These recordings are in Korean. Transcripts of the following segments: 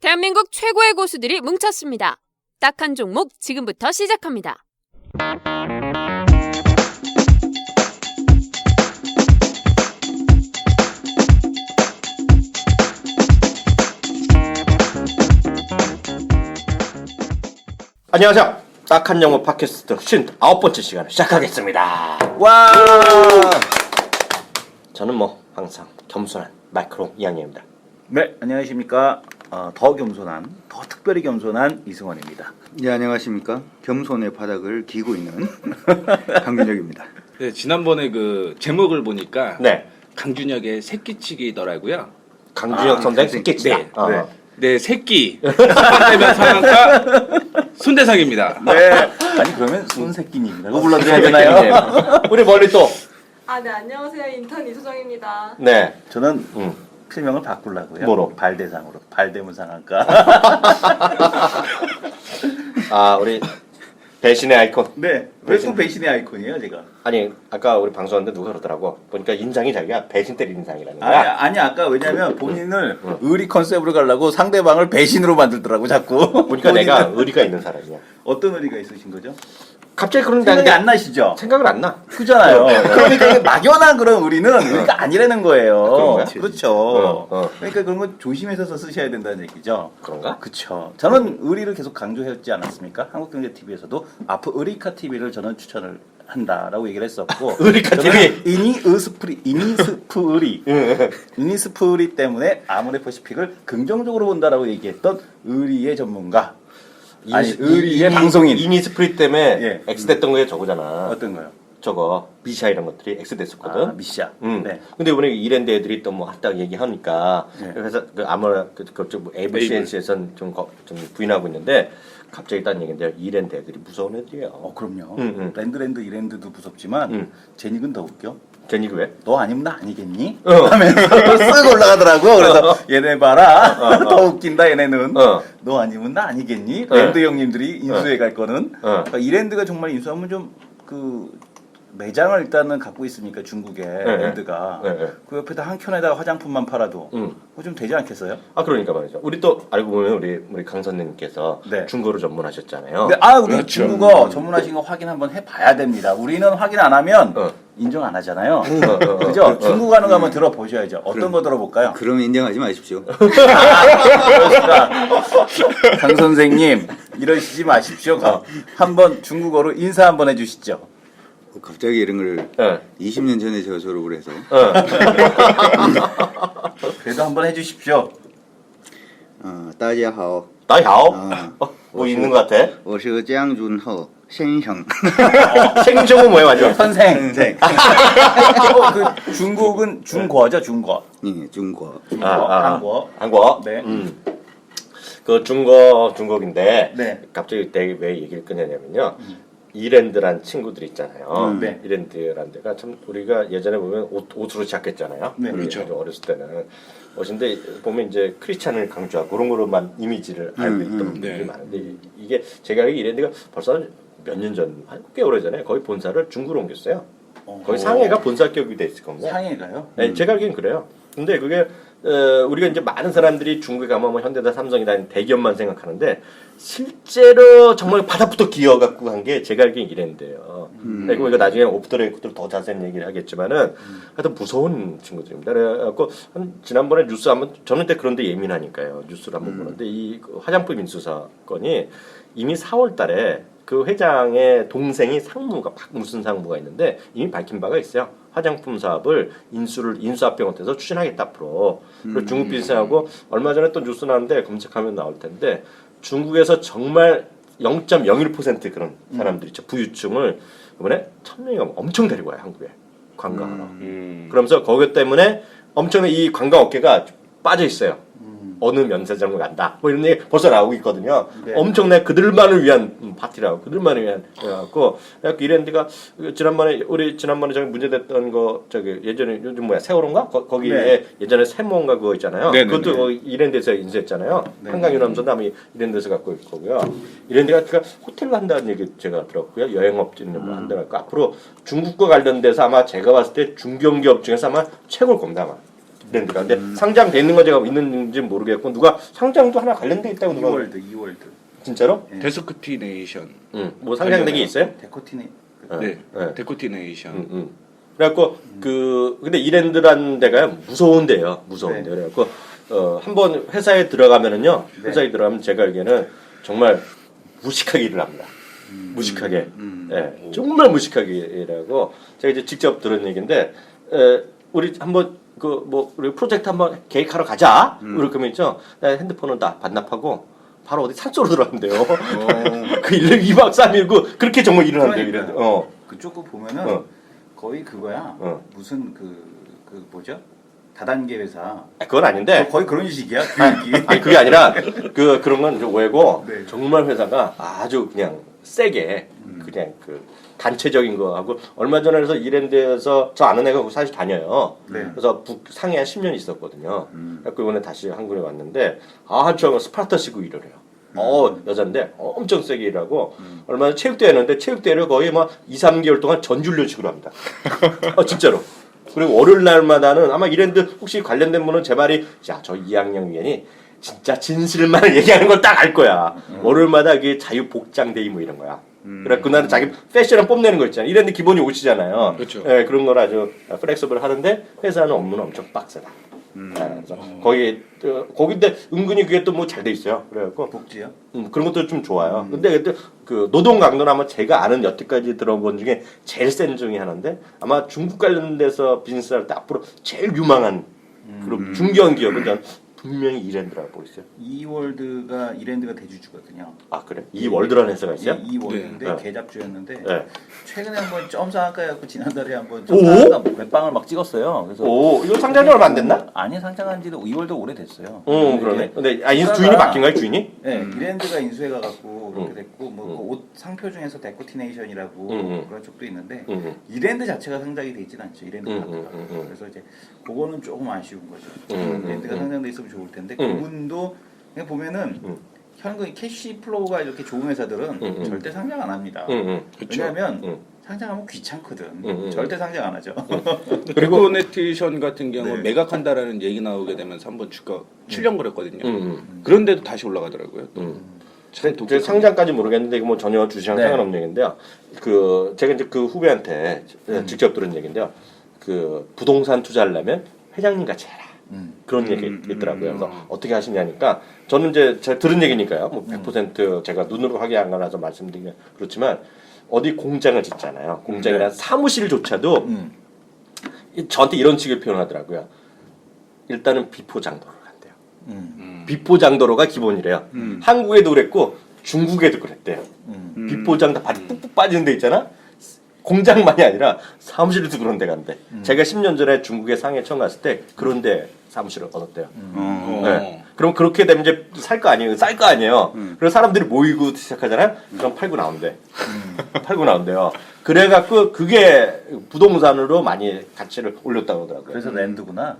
대한민국 최고의 고수들이 뭉쳤습니다. 딱 한 종목 지금부터 시작합니다. 안녕하세요. 딱한 영어 팟캐스트 59번째 시간을 시작하겠습니다. 와! 저는 뭐 항상 겸손한 마이크로 이양입니다. 네, 안녕하십니까. 더 겸손한, 더 특별히 겸손한 이승원입니다. 네, 안녕하십니까. 겸손의 바닥을 기고 있는 강균혁입니다. 네, 지난번에 그 제목을 보니까 네. 강준혁의 새끼치기더라고요. 강준혁 선생 새끼치다. 네. 네. 네, 새끼. 대면 상한가 손대상입니다. 네. 아니, 그러면 손새끼님이라고 불러드려야 되나요? 우리 멀리 또. 네, 안녕하세요. 인턴 이수정입니다. 네. 저는 필명을 바꾸려고요. 뭐로? 발대상으로. 발대문 상한가. 우리 배신의 아이콘. 네. 왜 또 배신의 아이콘이에요, 제가? 아니, 아까 우리 방송하는데 누가 그러더라고. 보니까 인상이 자기가 배신 때리는 인상이라는 거야. 아니, 아까 왜냐면 본인을 의리 컨셉으로 가려고 상대방을 배신으로 만들더라고, 자꾸. 보니까 내가 의리가 있는 사람이야. 어떤 의리가 있으신 거죠? 갑자기 그런 게 생각이 아니라 안 나시죠? 생각을 안 나. 그잖아요. 그러니까 이게 막연한 그런 의리는 의리가 아니라는 거예요. 그런가요? 그렇죠. 어. 그러니까 그런 건 조심해서 쓰셔야 된다는 얘기죠. 그런가? 그렇죠. 저는 의리를 계속 강조했지 않았습니까? 한국경제TV에서도 앞으로 의리카 TV를 저는 추천을 한다라고 얘기를 했었고 의리카 TV. 이니스프리 때문에 아모레퍼시픽을 긍정적으로 본다라고 얘기했던 의리의 전문가. 의리의 방송인. 이니스프리 때문에 예. X됐던 게 저거잖아. 어떤 거요? 저거 미샤 이런 것들이 X됐었거든. 미샤. 네. 근데 이번에 이랜드 애들이 또 뭐 했다고 얘기하니까 네. 그래서 아마 그쪽 뭐 ABCNC에서는 좀 부인하고 있는데 갑자기 딴 얘기인데 이랜드 애들이 무서운 애들이에요. 그럼요. 응. 랜드 이랜드도 무섭지만 제닉은 더 웃겨. 제닉 왜? 너 아니면 나 아니겠니? 하면서 쓱 올라가더라고. 그래서 얘네 봐라. 더 웃긴다 얘네는. 너 아니면 나 아니겠니? 랜드 형님들이 인수해 갈 거는. 그러니까 이랜드가 정말 인수하면 좀 매장을 일단은 갖고 있으니까 중국에 랜드가 그 옆에다 한 켠에다가 화장품만 팔아도 그거 좀 되지 않겠어요? 그러니까 말이죠. 우리 또 알고 보면 우리 강 선생님께서 네. 중국어를 전문하셨잖아요. 근데 우리 그렇죠. 중국어 전문하신 거 확인 한번 해봐야 됩니다. 우리는 확인 안 하면 인정 안 하잖아요. 그죠? 중국 하는 거 한번 들어보셔야죠. 어떤 거 들어볼까요? 그러면 인정하지 마십시오. 강 선생님 이러시지 마십시오. 한번 중국어로 인사 한번 해주시죠. 갑자기 이런 걸 네. 20년 전에 제가 졸업을 해서 그래도 한번 해주십시오. 大家好 나야오? 아. 뭐 있는 것 같아? 我是江준호先生 생정은 뭐야 맞아? 선생. 그 중국은 중국어죠, 중국어. 네, 중국 한국어. 한국어? 네. 그 중국인데 네. 갑자기 내가 왜 얘기를 꺼내냐면요. 이랜드란 친구들 있잖아요. 네. 이랜드란 데가 참 우리가 예전에 보면 옷으로 시작했잖아요. 네. 우리 그렇죠. 어렸을 때는 옷인데 보면 이제 크리스찬을 강조하고 그런 거로만 이미지를 알고 있던 분들이 네. 많은데 이게 제가 알기로 이랜드가 벌써 몇 년 전, 한 6개월 전에 거의 본사를 중국으로 옮겼어요. 거의 상해가 본사 격이 돼 있을 겁니다. 상해가요? 네, 제가 알기엔 그래요. 근데 그게 우리가 이제 많은 사람들이 중국에 가면 뭐 현대다, 삼성이다 대기업만 생각하는데 실제로 정말 바닥부터 기어갖고 한 게 제가 알기엔 이랜드예요. 그리고 이거 나중에 오프 더 레코드로 더 자세한 얘기를 하겠지만은 하여튼 무서운 친구들입니다. 그래갖고 지난번에 뉴스 한번 저는 때 그런데 예민하니까요. 뉴스를 한번 보는데 이 화장품 인수 사건이 이미 4월달에 그 회장의 동생이 상무가 무슨 상무가 있는데 이미 밝힌 바가 있어요. 화장품 사업을 인수합병원에서 추진하겠다 앞으로. 그리고 중국 비슷하고 얼마 전에 또 뉴스 나왔는데 검색하면 나올 텐데 중국에서 정말 0.01% 그런 사람들이 있죠. 부유층을 이번에 1,000명이 엄청 데리고 와요 한국에 관광하러. 그러면서 거기 때문에 엄청난 이 관광 업계가 빠져 있어요. 어느 면세점을 간다. 뭐 이런 얘기 벌써 나오고 있거든요. 네. 엄청난 그들만을 위한 파티라고 그들만을 위한 그래갖고 이랜드가 지난번에 저기 문제됐던 거 저기 예전에 요즘 뭐야 세월호인가 거기에 네. 예전에 세모인가 그거 있잖아요. 네네네. 그것도 이랜드에서 인수했잖아요. 네. 한강유람선 다음에 이랜드에서 갖고 있고요. 이랜드가 호텔을 한다는 얘기 제가 들었고요. 여행업체는 뭐 한다고 앞으로 중국과 관련돼서 아마 제가 봤을 때 중견기업 중에서 아마 최고일 겁니다. 아마. 브랜드가. 근데 상장돼 있는 거 제가 있는지 모르겠고 누가 상장도 하나 관련돼 있다고 누가 이월드. 진짜로? 네. 데스크티네이션. 뭐 상장된 게 있어요? 데코티네. 네. 네. 데코티네이션. 그래갖고 근데 이랜드라는 데가 무서운 데요. 무서운 네. 데. 그래갖고 한번 회사에 들어가면은요. 네. 회사에 들어가면 제가 알기에는 정말 무식하게 일을 합니다. 무식하게. 예, 정말 무식하게 일하고 제가 이제 직접 들은 얘기인데 우리 한번 우리 프로젝트 한번 계획하러 가자. 이렇게 하면 있죠. 핸드폰은 다 반납하고 바로 어디 산속으로 들어간대요. 그 2박 3일 그렇게 정말 일을 한대요. 그러니까요. 이래도. 그쪽 거 보면은 거의 그거야. 무슨 뭐죠? 다단계 회사. 그건 아닌데. 거의 그런 식이야. 교육이. 아니 그게 아니라 그런 건 좀 오해고 네. 정말 회사가 아주 그냥 세게 그냥 단체적인 거 하고 얼마 전에 그래서 이랜드에서 저 아는 애가 거기 사실 다녀요. 네. 그래서 상해 한 10년 있었거든요. 그래서 이번에 다시 한국에 왔는데 한참 스파르타식으로 일을 해요. 여잔데 엄청 세게 일하고 얼마 전에 체육대회 했는데 체육대회를 거의 막 2, 3개월 동안 전준련식으로 합니다. 진짜로. 그리고 월요일 날마다는 아마 이랜드 혹시 관련된 분은 제 말이 야 저 2학년 위원이 진짜 진실만 얘기하는 걸 딱 알 거야. 월요일마다 이게 자유 복장데이 뭐 이런 거야. 그래 그날은 자기 패션을 뽐내는 거 있잖아. 이랜드 기본이 옷이잖아요. 그렇죠. 예, 그런 걸 아주 플렉서블 하는데 회사는 업무는 엄청 빡세다. 그래서 거기인데 은근히 그게 또 뭐 잘 돼 있어요. 그래갖고 복지요? 그런 것도 좀 좋아요. 근데 그 노동 강도는 아마 제가 아는 여태까지 들어본 중에 제일 센 중에 하나인데 아마 중국 관련돼서 비즈니스 할 때 앞으로 제일 유망한 그런 중견 기업은 전 분명히 이랜드라고 보고 있어요. 이월드가 이랜드가 대주주거든요. 아 그래? 이월드라는 회사가 있어요? 이월드인데 네. 계잡주였는데 네. 최근에 한번 점상할까 해갖고 지난달에 한번 오? 점상할까 몇 방을 막 찍었어요. 그래서 오 이거 상장이 얼마 안 됐나? 아니 상장한 지도 2월도 오래됐어요. 그러네. 근데 주인이 바뀐 거야 주인이? 네, 이랜드가 인수해가 갖고 그렇게 됐고 뭐 음. 그 옷 상표 중에서 데코티네이션이라고 그런 쪽도 있는데 음. 이랜드 자체가 상장이 돼 있진 않죠. 이랜드 자체가. 그래서 이제 그거는 조금 아쉬운 거죠. 이랜드가 상장돼 있으면 좋을 텐데 그분도 그냥 보면은 현금 캐시 플로우가 이렇게 좋은 회사들은 절대 상장 안 합니다. 그쵸. 왜냐하면 상장하면 귀찮거든. 절대 상장 안 하죠. 그리고 네티션 같은 경우 네. 매각한다라는 얘기 나오게 되면서 한번 주가 7년 그랬거든요. 그런데도 다시 올라가더라고요. 참 제 상장까지 모르겠는데 이거 뭐 전혀 주시랑 네. 상관없는 얘기인데요. 제가 이제 그 후배한테 직접 들은 얘기인데요. 그 부동산 투자하려면 회장님 같이 해라. 그런 얘기 있더라고요. 그래서 어떻게 하시냐니까 저는 이제 제가 들은 얘기니까요. 뭐 100% 제가 눈으로 확인한 거라서 말씀드리면 그렇지만 어디 공장을 짓잖아요. 공장이나 사무실조차도 저한테 이런 식의 표현을 하더라고요. 일단은 비포장도로 간대요. 비포장도로가 기본이래요. 한국에도 그랬고 중국에도 그랬대요. 비포장 다 바지 뚝뚝 빠지는 데 있잖아. 공장만이 아니라 사무실도 그런 데 간대. 제가 10년 전에 중국에 상해 처음 갔을 때 그런 데 사무실을 얻었대요. 네. 그럼 그렇게 되면 이제 살 거 아니에요. 쌀 거 아니에요. 그래서 사람들이 모이고 시작하잖아요. 그럼 팔고 나온대. 팔고 나온대요. 그래갖고 그게 부동산으로 많이 가치를 올렸다고 하더라고요. 그래서 랜드구나.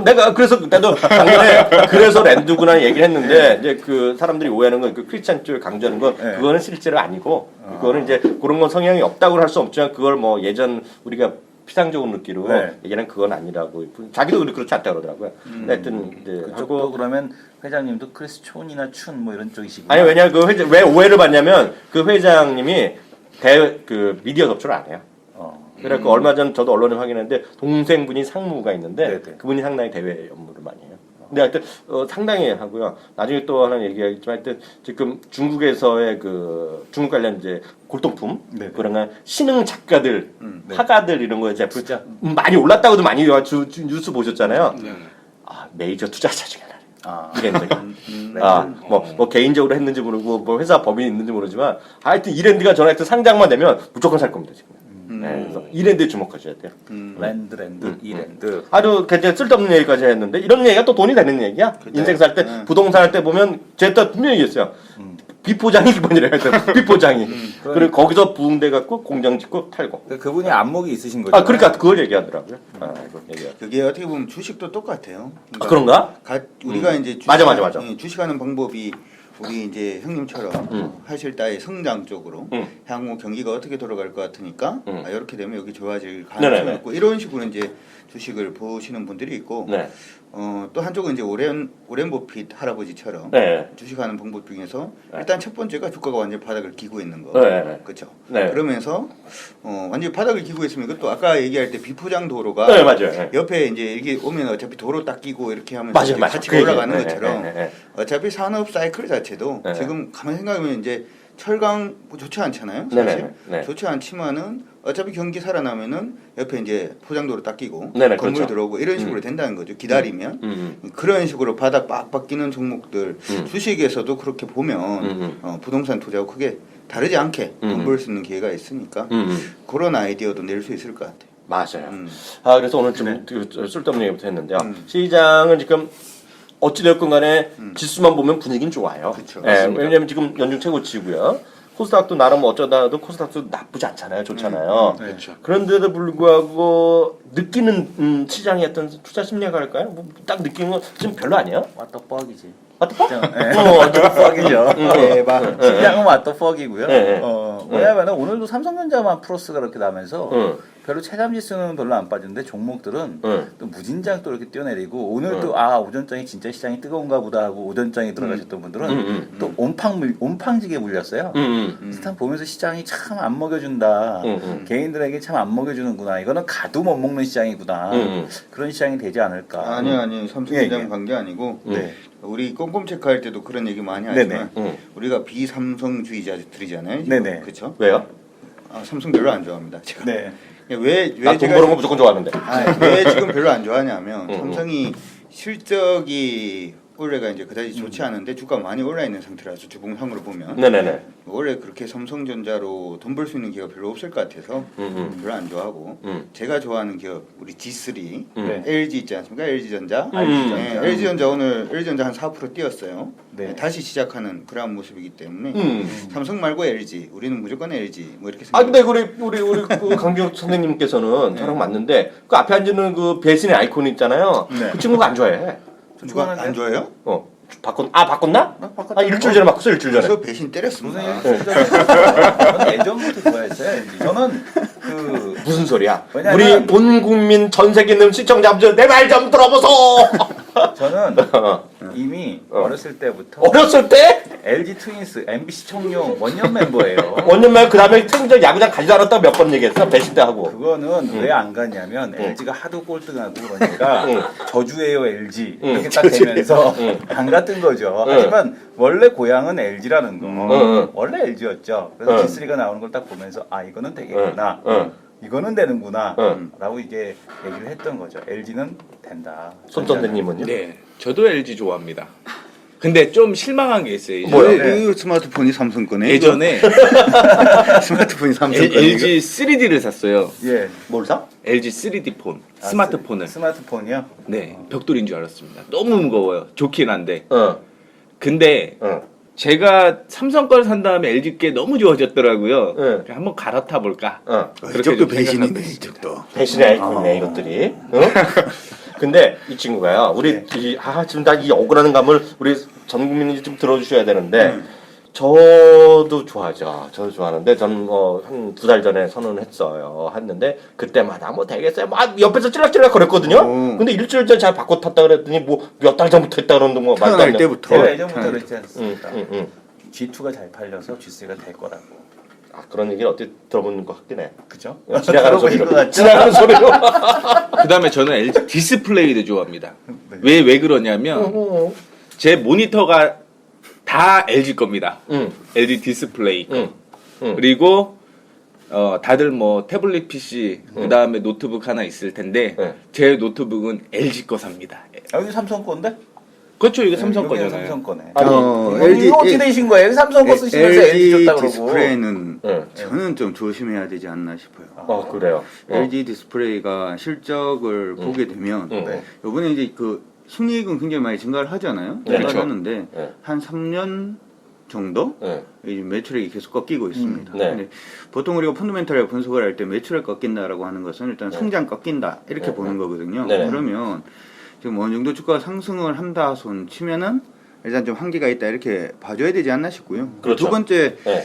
내가 그래서 그때도 작년에 그래서 랜드구나 얘기를 했는데 이제 그 사람들이 오해하는 건 그 크리스찬 쪽을 강조하는 건 그거는 실제로 아니고 그거는 이제 그런 건 성향이 없다고 할 수 없지만 그걸 뭐 예전 우리가 피상적으로 느끼로 얘기는 그건 아니라고 자기도 그렇지 않다고 그러더라고요. 하여튼 이제 그쪽도 그러면 회장님도 크리스촌이나 춘 뭐 이런 쪽이시고. 아니 왜냐 왜 오해를 받냐면 그 회장님이 그 미디어 덕출을 안 해요. 그래갖고 얼마 전 저도 언론에 확인했는데 동생분이 상무가 있는데 네네. 그분이 상당히 대외 업무를 많이 해요. 근데 하여튼 상당히 하고요. 나중에 또 하나 얘기하겠지만 하여튼 지금 중국에서의 그 중국 관련 이제 골동품 네네. 그런 신흥 작가들, 네. 화가들 이런 거에 이제 많이 올랐다고도 많이 뉴스 보셨잖아요. 네. 메이저 투자자 중에 하나. 이랜드가. 랜드. 뭐 개인적으로 했는지 모르고 뭐 회사 법인이 있는지 모르지만 하여튼 이랜드가 저는 하여튼 상장만 되면 무조건 살 겁니다 지금. 네, 그래서 이랜드에 주목하셔야 돼요. 랜드 이랜드. 아주 굉장히 쓸데없는 얘기까지 했는데 이런 얘기가 또 돈이 되는 얘기야. 인생 살 때 부동산 할 때 보면 제가 분명히 얘기했어요. 비포장이 기본이래요. 비포장이. 그리고 거기서 부흥돼 갖고 공장 짓고 탈고. 그분이 안목이 있으신 거죠. 그러니까 그걸 얘기하더라고요. 그걸 얘기하더라고요. 그게 어떻게 보면 주식도 똑같아요. 그런가? 우리가 이제 맞아. 주식하는 방법이 우리 이제 형님처럼 하실 따의 성장 쪽으로 향후 경기가 어떻게 돌아갈 것 같으니까 이렇게 되면 여기 좋아질 가능성이 네네네. 있고 이런 식으로 이제 주식을 보시는 분들이 있고 네. 또 한쪽은 이제 오렌 버핏 할아버지처럼 네. 주식하는 방법 중에서 일단 첫 번째가 주가가 완전히 바닥을 기고 있는 거, 네. 그렇죠? 네. 그러면서 완전히 바닥을 기고 있으면 이것도 아까 얘기할 때 비포장 도로가 네, 맞아요. 네. 옆에 이제 이게 오면 어차피 도로 딱 끼고 이렇게 하면서 맞아요, 이렇게 맞아요. 같이 그 얘기예요. 올라가는 네, 것처럼 네, 네, 네. 어차피 산업 사이클 자체도 네. 지금 가만히 생각하면 이제 철강 뭐 좋지 않잖아요. 사실 네네. 네. 좋지 않지만은 어차피 경기 살아나면은 옆에 이제 포장도로 딱 끼고 네네, 건물 그렇죠. 들어오고 이런 식으로 된다는 거죠. 기다리면 음. 그런 식으로 바닥 빡빡 끼는 종목들 주식에서도 그렇게 보면 부동산 투자하고 크게 다르지 않게 돈 벌 수 있는 기회가 있으니까 그런 아이디어도 낼 수 있을 것 같아요. 맞아요. 음. 그래서 오늘 좀 쓸데없는 얘기부터 했는데요. 시장은 지금 어찌되었건 간에 지수만 보면 분위기는 좋아요. 그쵸. 예, 왜냐면 지금 연중 최고치고요. 코스닥도 나름 어쩌다도 코스닥도 나쁘지 않잖아요. 좋잖아요. 그렇죠. 그런데도 불구하고 느끼는 시장의 어떤 투자 심리가 할까요? 뭐 딱 느끼는 건 지금 별로 아니에요? What the fuck이지. 어, 퍽이죠. 대박. 시장은 what the fuck이고요. 네. 왜냐하면 오늘도 삼성전자만 플러스가 그렇게 나면서 응. 별로 체감 지수는 별로 안 빠졌는데 종목들은 응. 또 무진장 또 이렇게 뛰어내리고 오늘도 응. 오전장에 진짜 시장이 뜨거운가 보다 하고 오전장에 들어가셨던 분들은 응. 또 온팡지게 물렸어요. 스탄 보면서 시장이 참 안 먹여준다. 개인들에게 참 안 먹여주는구나. 이거는 가도 못 먹는 시장이구나. 그런 시장이 되지 않을까. 아니 삼성전자 예. 관계 아니고 네. 우리 꼼꼼 체크할 때도 그런 얘기 많이 네네. 하지만 우리가 비삼성주의자들이잖아요. 네네. 그렇죠? 왜요? 삼성 별로 안 좋아합니다. 제가. 네. 왜 나 돈 제가 버는 거 무조건 좋아하는데. 왜 지금 별로 안 좋아하냐면 삼성이 실적이 올해가 이제 그다지 좋지 않은데 주가가 많이 올라 있는 상태라서 주봉상으로 보면 네네네. 원래 그렇게 삼성전자로 돈 벌 수 있는 기회가 별로 없을 것 같아서 별로 안 좋아하고 제가 좋아하는 기업 우리 G3 네. LG 있지 않습니까? LG전자. LG전자. LG전자 오늘 LG전자 한 4% 뛰었어요. 네. 다시 시작하는 그런 모습이기 때문에 삼성 말고 LG 우리는 무조건 LG 뭐 이렇게 아 생각. 근데 우리 그 강기혁 선생님께서는 저랑 맞는데 그 앞에 앉는 그 배신의 아이콘 있잖아요. 네. 그 친구가 안 좋아해. 누가 안 좋아해요? 바꿨나? 바꿨다. 일주일 전에 바꿨어 일주일 전에. 그래서 배신 때렸습니다. 무슨 저는 예전부터 좋아했어요. 저는 그 무슨 소리야? 왜냐면- 우리 온 국민 전 세계 있는 시청자분들 내 말 좀 들어보소. 저는 이미 어렸을 때부터 어렸을 때 LG 트윈스 MBC 청룡 원년 멤버예요. 원년말 그다음에 생전 야구장 가지도 않았다고 몇 번 얘기했어 배신 때 하고. 그거는 왜 안 갔냐면 LG가 하도 꼴등하고 그러니까 저주예요 LG 이렇게 딱 되면서 안 갔던 거죠. 하지만 원래 고향은 LG라는 거 원래 LG였죠. 그래서 G3가 나오는 걸 딱 보면서 이거는 되겠구나. 이거는 되는구나 라고 이제 얘기를 했던 거죠. LG는 된다. 손 선생님은요? 네, 저도 LG 좋아합니다. 근데 좀 실망한 게 있어요. 뭐요? 이 스마트폰이 삼성 거네. 예전에 스마트폰이 삼성 거네. LG 3D를 샀어요. 예. 뭘 사? LG 3D 폰, 스마트폰을. 스마트폰이요? 네, 벽돌인 줄 알았습니다. 너무 무거워요. 좋긴 한데. 어. 근데 제가 삼성 걸 산 다음에 LG 게 너무 좋아졌더라고요. 네. 한번 갈아타 볼까. 그렇게 이쪽도 좀 배신이네 이쪽도. 배신의 아이콘이네 이것들이. 응? 근데 이 친구가요. 우리 지금 다 이 억울한 감을 우리 전 국민이 좀 들어주셔야 되는데 저도 좋아하죠. 저도 좋아하는데 저는 한 2달 전에 선언했어요. 했는데 그때마다 뭐 되겠어요. 막 옆에서 찔락찔락 거렸거든요. 근데 일주일 전에 잘 바꿔 탔다 그랬더니 뭐 몇 달 전부터 했다 그러는데 뭐 말도 안 태어날 돼. 때부터. 제가 예전부터 그랬지 않습니까? 응. G2가 잘 팔려서 G3가 될 거라고. 그런 얘기를 어떻게 들어보는 것 같긴 해. 그죠? 지나가는 들어보신 소리로. 것 같죠? 지나가는 소리로. 그 다음에 저는 LG 디스플레이도 좋아합니다. 왜 그러냐면 제 모니터가 다 LG 겁니다. LG 디스플레이. 그리고 다들 뭐 태블릿 PC 그 다음에 노트북 하나 있을 텐데 제 노트북은 LG 거 삽니다. 여기 삼성 건데? 그렇죠, 이거 삼성 여기는 거잖아요. 삼성 거네. LG 어떻게 되신 거예요? 삼성 거 쓰시면서 LG 줬다 그러고. 디스플레이는 저는 좀 조심해야 되지 않나 싶어요. 그래요. LG 디스플레이가 실적을 보게 되면 이번에 이제 그 순이익은 굉장히 많이 증가를 하잖아요. 네, 증가를 하는데 한 3년 정도 네. 이 매출액이 계속 꺾이고 있습니다. 네. 근데 보통 우리가 펀더멘털 분석을 할 때 매출액 꺾인다라고 하는 것은 일단 성장 꺾인다 이렇게 보는 거거든요. 네네. 그러면 지금 어느 정도 주가가 상승을 한다 손 치면은 일단 좀 한계가 있다 이렇게 봐줘야 되지 않나 싶고요. 그렇죠. 두 번째 네.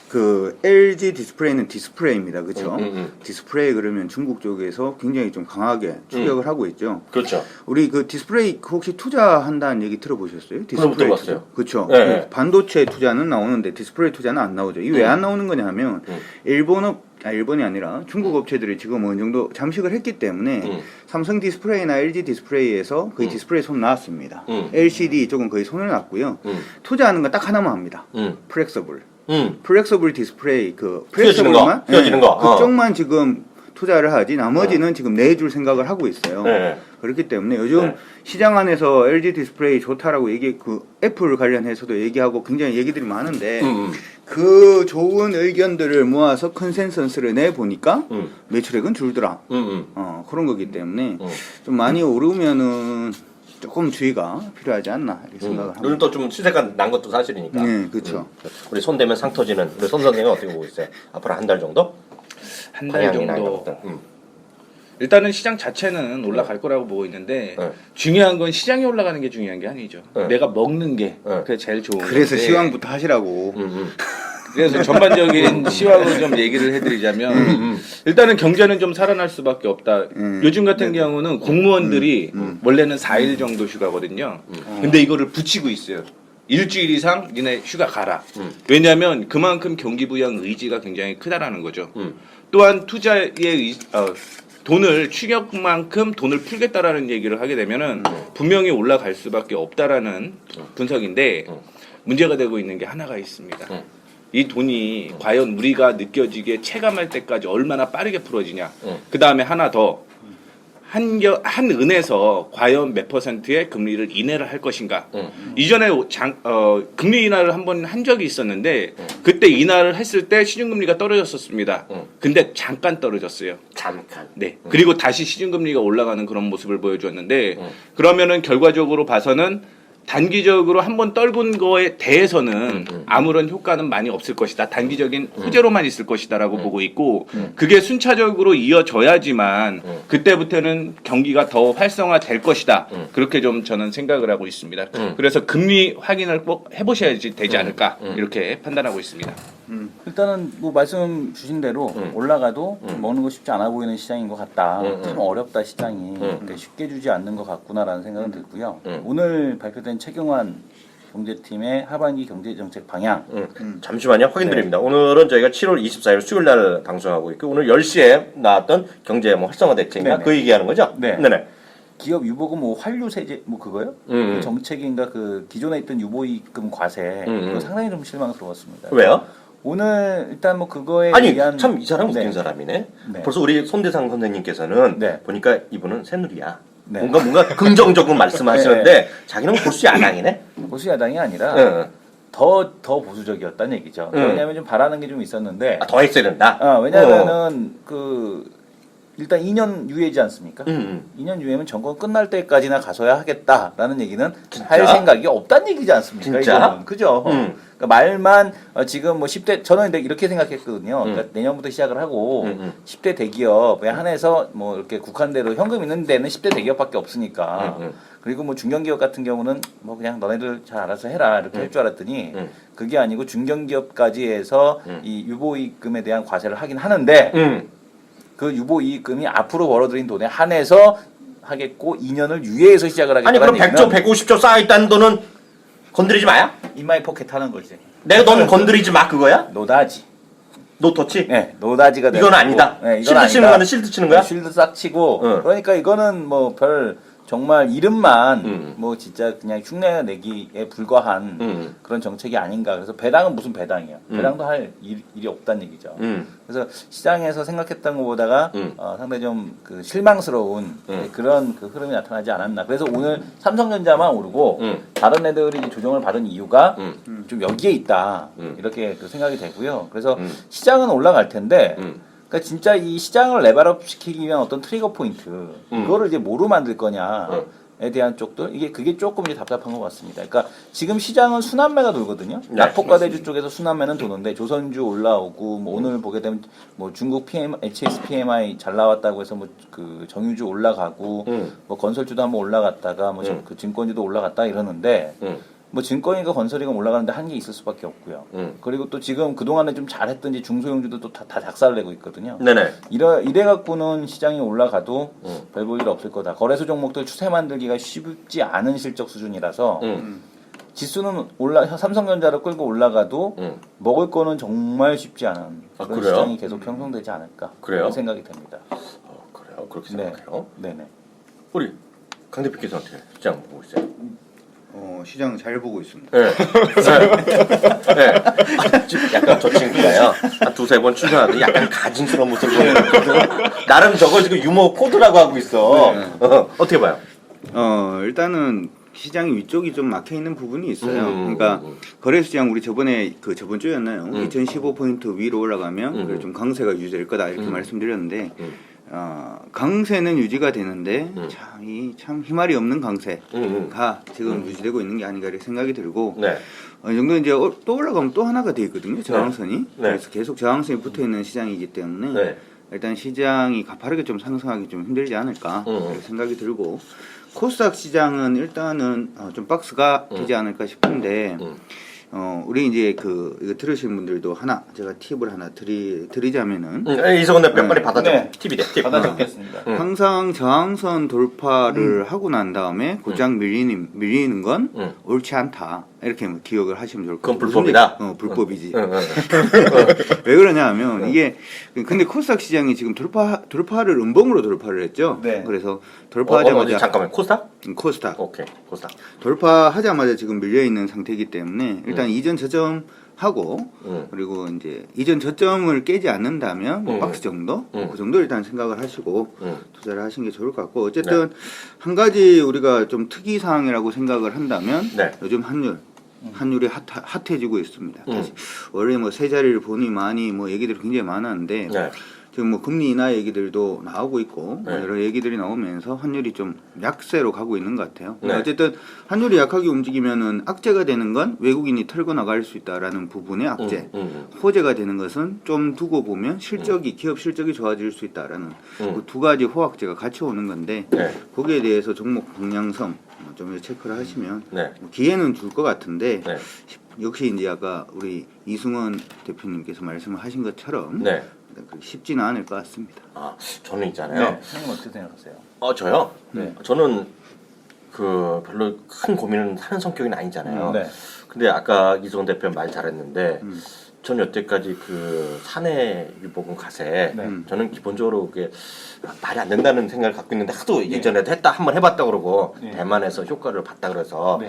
그 LG 디스플레이는 디스플레이입니다. 그렇죠? 디스플레이 그러면 중국 쪽에서 굉장히 좀 강하게 추격을 하고 있죠. 그렇죠. 우리 그 디스플레이 혹시 투자한다는 얘기 들어보셨어요? 디스플레이 들어봤어요. 그렇죠. 네, 네. 반도체 투자는 나오는데 디스플레이 투자는 안 나오죠. 이게 왜 안 나오는 거냐 하면 일본이 아니라 중국 업체들이 지금 어느 정도 잠식을 했기 때문에 삼성 디스플레이나 LG 디스플레이에서 거의 디스플레이 손 놨습니다. LCD 쪽은 거의 손을 놨고요. 투자하는 건 딱 하나만 합니다. 플렉서블. 플렉서블 디스플레이 그 휘어지는 거, 휘어지는 거. 그쪽만 지금 투자를 하지 나머지는 지금 내줄 생각을 하고 있어요. 네. 그렇기 때문에 요즘 시장 안에서 LG 디스플레이 좋다라고 그 애플 관련해서도 얘기하고 굉장히 얘기들이 많은데 그 좋은 의견들을 모아서 컨센서스를 내 보니까 매출액은 줄더라. 그런 거기 때문에 좀 많이 오르면은 조금 주의가 필요하지 않나 이렇게 생각을 합니다. 오늘 또 좀 시세가 난 것도 사실이니까. 네, 그렇죠. 우리 손 대면 상 터지는 우리 손 선생은 어떻게 보고 있어요? 앞으로 한 달 정도? 한 달 방향이나 이런 정도. 것들. 일단은 시장 자체는 올라갈 거라고 보고 있는데 중요한 건 시장이 올라가는 게 중요한 게 아니죠. 내가 먹는 게 그게 제일 좋은 그래서 건데. 시황부터 하시라고. 그래서 전반적인 시황을 좀 얘기를 해드리자면 일단은 경제는 좀 살아날 수밖에 없다. 요즘 같은 경우는 공무원들이 원래는 4일 정도 휴가거든요. 근데 이거를 붙이고 있어요. 일주일 이상 니네 휴가 가라. 왜냐하면 그만큼 경기 부양 의지가 굉장히 크다라는 거죠. 또한 투자의 돈을 추격만큼 돈을 풀겠다라는 얘기를 하게 되면은 분명히 올라갈 수밖에 없다라는 분석인데 문제가 되고 있는 게 하나가 있습니다. 이 돈이 과연 우리가 느껴지게 체감할 때까지 얼마나 빠르게 풀어지냐. 그 다음에 하나 더. 한 은에서 과연 몇 퍼센트의 금리를 인하를 할 것인가. 이전에 금리 인하를 한 번 한 적이 있었는데 그때 인하를 했을 때 시중금리가 떨어졌었습니다. 근데 잠깐 떨어졌어요. 잠깐. 네. 그리고 다시 시중금리가 올라가는 그런 모습을 보여주었는데 그러면은 결과적으로 봐서는 단기적으로 한번 떨군 거에 대해서는 아무런 효과는 많이 없을 것이다. 단기적인 호재로만 있을 것이다라고 보고 있고 그게 순차적으로 이어져야지만 그때부터는 경기가 더 활성화될 것이다. 그렇게 좀 저는 생각을 하고 있습니다. 그래서 금리 확인을 꼭 해보셔야지 되지 않을까 이렇게 판단하고 있습니다. 일단은 뭐 말씀 주신 대로 올라가도 먹는 거 쉽지 않아 보이는 시장인 것 같다. 참 어렵다 시장이. 그러니까 쉽게 주지 않는 것 같구나라는 생각은 들고요. 오늘 발표된 최경환 경제팀의 하반기 경제정책 방향. 잠시만요. 확인드립니다. 오늘은 저희가 7월 24일 수요일 날 방송하고 있고 오늘 10시에 나왔던 경제 활성화 대책인가 네네. 그 얘기하는 거죠? 네. 네네. 기업 유보금 뭐 환류 세제 뭐 그거요? 그 정책인가 그 기존에 있던 유보이익금 과세 그거 상당히 좀 실망스러웠습니다. 왜요? 오늘 일단 뭐 그거에 아니 대한 참 이 사람 웃긴 네. 사람이네. 네. 벌써 우리 손대상 선생님께서는 네. 보니까 이분은 새누리야. 네. 뭔가 긍정적으로 말씀하시는데 자기는 보수 야당이네. 보수 야당이 아니라 응. 더 보수적이었다는 얘기죠. 왜냐하면 좀 바라는 게 좀 있었는데 더 했어야 된다. 왜냐하면은 그 일단 2년 유예지 않습니까? 2년 유예면 정권 끝날 때까지나 가서야 하겠다라는 얘기는 진짜? 할 생각이 없다는 얘기지 않습니까? 진짜? 이거는. 그죠? 그러니까 말만 지금 뭐 10대 저는 근데 이렇게 생각했거든요. 그러니까 내년부터 시작을 하고 10대 대기업에 한해서 뭐 이렇게 국한대로 현금 있는 데는 10대 대기업밖에 없으니까 그리고 뭐 중견기업 같은 경우는 뭐 그냥 너네들 잘 알아서 해라 이렇게 할 줄 알았더니 그게 아니고 중견기업까지 해서 이 유보이익금에 대한 과세를 하긴 하는데 그 유보이익금이 앞으로 벌어들인 돈에 한해서 하겠고 2년을 유예해서 시작을 하겠다는 아니 그럼 얘기는 100조 150조 쌓여있다는 돈은 건드리지 마야? 인마이 포켓 하는 거지. 내가 넌 건드리지 마 그거야? 노다지. 노터치? 네, 노다지가 이건 아니다. 네, 이건 실드 치는 아니다. 거는 실드 치는 거야? 실드 싹 치고 응. 그러니까 이거는 뭐 별 정말 이름만 뭐 진짜 그냥 흉내 내기에 불과한 그런 정책이 아닌가. 그래서 배당은 무슨 배당이야. 배당도 할 일이 없다는 얘기죠. 그래서 시장에서 생각했던 것보다가 상당히 좀 그 실망스러운 그런 그 흐름이 나타나지 않았나. 그래서 오늘 삼성전자만 오르고 다른 애들이 이제 조정을 받은 이유가 좀 여기에 있다. 이렇게 그 생각이 되고요. 그래서 시장은 올라갈 텐데 그러니까 진짜 이 시장을 레벨업 시키기 위한 어떤 트리거 포인트 이거를 이제 뭐로 만들 거냐에 대한 쪽들 그게 조금 이제 답답한 것 같습니다. 그러니까 지금 시장은 순환매가 돌거든요. 네, 약폭과대주 쪽에서 순환매는 도는데 조선주 올라오고 뭐 오늘 보게 되면 뭐 중국 HS PMI 잘 나왔다고 해서 뭐 그 정유주 올라가고 뭐 건설주도 한번 올라갔다가 뭐 그 증권주도 올라갔다 이러는데 뭐 증권이가 건설이가 올라가는데 한계 있을 수밖에 없고요. 그리고 또 지금 그동안에 좀 잘했던지 중소형주들도 다 작살내고 있거든요. 네네. 이래 갖고는 시장이 올라가도 별 볼 일 없을 거다. 거래소 종목들 추세 만들기가 쉽지 않은 실적 수준이라서 지수는 삼성전자로 끌고 올라가도 먹을 거는 정말 쉽지 않은 그런 그래요? 시장이 계속 형성되지 않을까 그래요? 그런 생각이 됩니다. 그래요? 그렇게 네. 생각해요? 네네. 우리 강 대표께서 어떻게 시장 보고 있어요? 시장 잘 보고 있습니다. 네. 네. 지금 약간 저 친구가요. 한 두세 번 출연하더니 약간 가증스러운 모습을 보여요. 나름 저거 지금 유머 코드라고 하고 있어. 어떻게 봐요? 일단은 시장이 위쪽이 좀 막혀 있는 부분이 있어요. 그러니까 거래시장 우리 저번에 저번 주였나요? 2015포인트 위로 올라가면 그래 좀 강세가 유지될 거다 이렇게 말씀드렸는데 강세는 유지가 되는데 참 희말이 없는 강세가 지금 유지되고 있는 게 아닌가 이렇게 생각이 들고 네. 어느 정도 이제 또 올라가면 또 하나가 돼 있거든요. 저항선이. 네. 그래서 계속 저항선이 붙어 있는 시장이기 때문에 네. 일단 시장이 가파르게 좀 상승하기 좀 힘들지 않을까 이렇게 생각이 들고 코스닥 시장은 일단은 좀 박스가 되지 않을까 싶은데 우리 이제 이거 들으시는 분들도 제가 팁을 하나 드리자면은 이성원 대표 빨리 받아줘. 네. 팁이래. 팁. 받아 적겠습니다. 항상 저항선 돌파를 하고 난 다음에 곧장 밀리는 건 옳지 않다 이렇게 기억을 하시면 좋을 것 그건 같아요. 불법이다? 불법이지. 왜 그러냐면 이게 근데 코스닥 시장이 지금 돌파를 음봉으로 돌파를 했죠. 네. 그래서 돌파하자마자 잠깐만 코스닥? 코스닥 오케이 코스닥. 돌파하자마자 지금 밀려 있는 상태이기 때문에 일단 이전 저점하고 그리고 이제 이전 저점을 깨지 않는다면 박스 정도 그 정도 일단 생각을 하시고 투자를 하시는 게 좋을 것 같고 어쨌든 한 가지 우리가 좀 특이 사항이라고 생각을 한다면 네. 요즘 환율이 핫해지고 있습니다. 다시 원래 뭐 세 자리를 보니 많이 뭐 얘기들이 굉장히 많았는데 네. 지금 뭐 금리 인하 얘기들도 나오고 있고 네. 여러 얘기들이 나오면서 환율이 좀 약세로 가고 있는 것 같아요. 네. 어쨌든 환율이 약하게 움직이면은 악재가 되는 건 외국인이 털고 나갈 수 있다라는 부분의 악재. 호재가 되는 것은 좀 두고 보면 기업 실적이 좋아질 수 있다라는 그 두 가지 호악재가 같이 오는 건데 네. 거기에 대해서 종목 방향성 좀 체크를 하시면 네. 뭐 기회는 줄 것 같은데 네. 역시 이제 아까 우리 이승원 대표님께서 말씀하신 것처럼 네. 쉽지는 않을 것 같습니다. 저는 있잖아요. 형님 어떻게 생각하세요? 저요? 네. 저는 별로 큰 고민을 하는 성격은 아니잖아요. 네. 근데 아까 이성원 대표 말 잘했는데 전 여태까지 사내 유보금 가세 저는 기본적으로 그게 말이 안 된다는 생각을 갖고 있는데 하도 예전에도 한번 해봤다 그러고 대만에서 효과를 봤다 그래서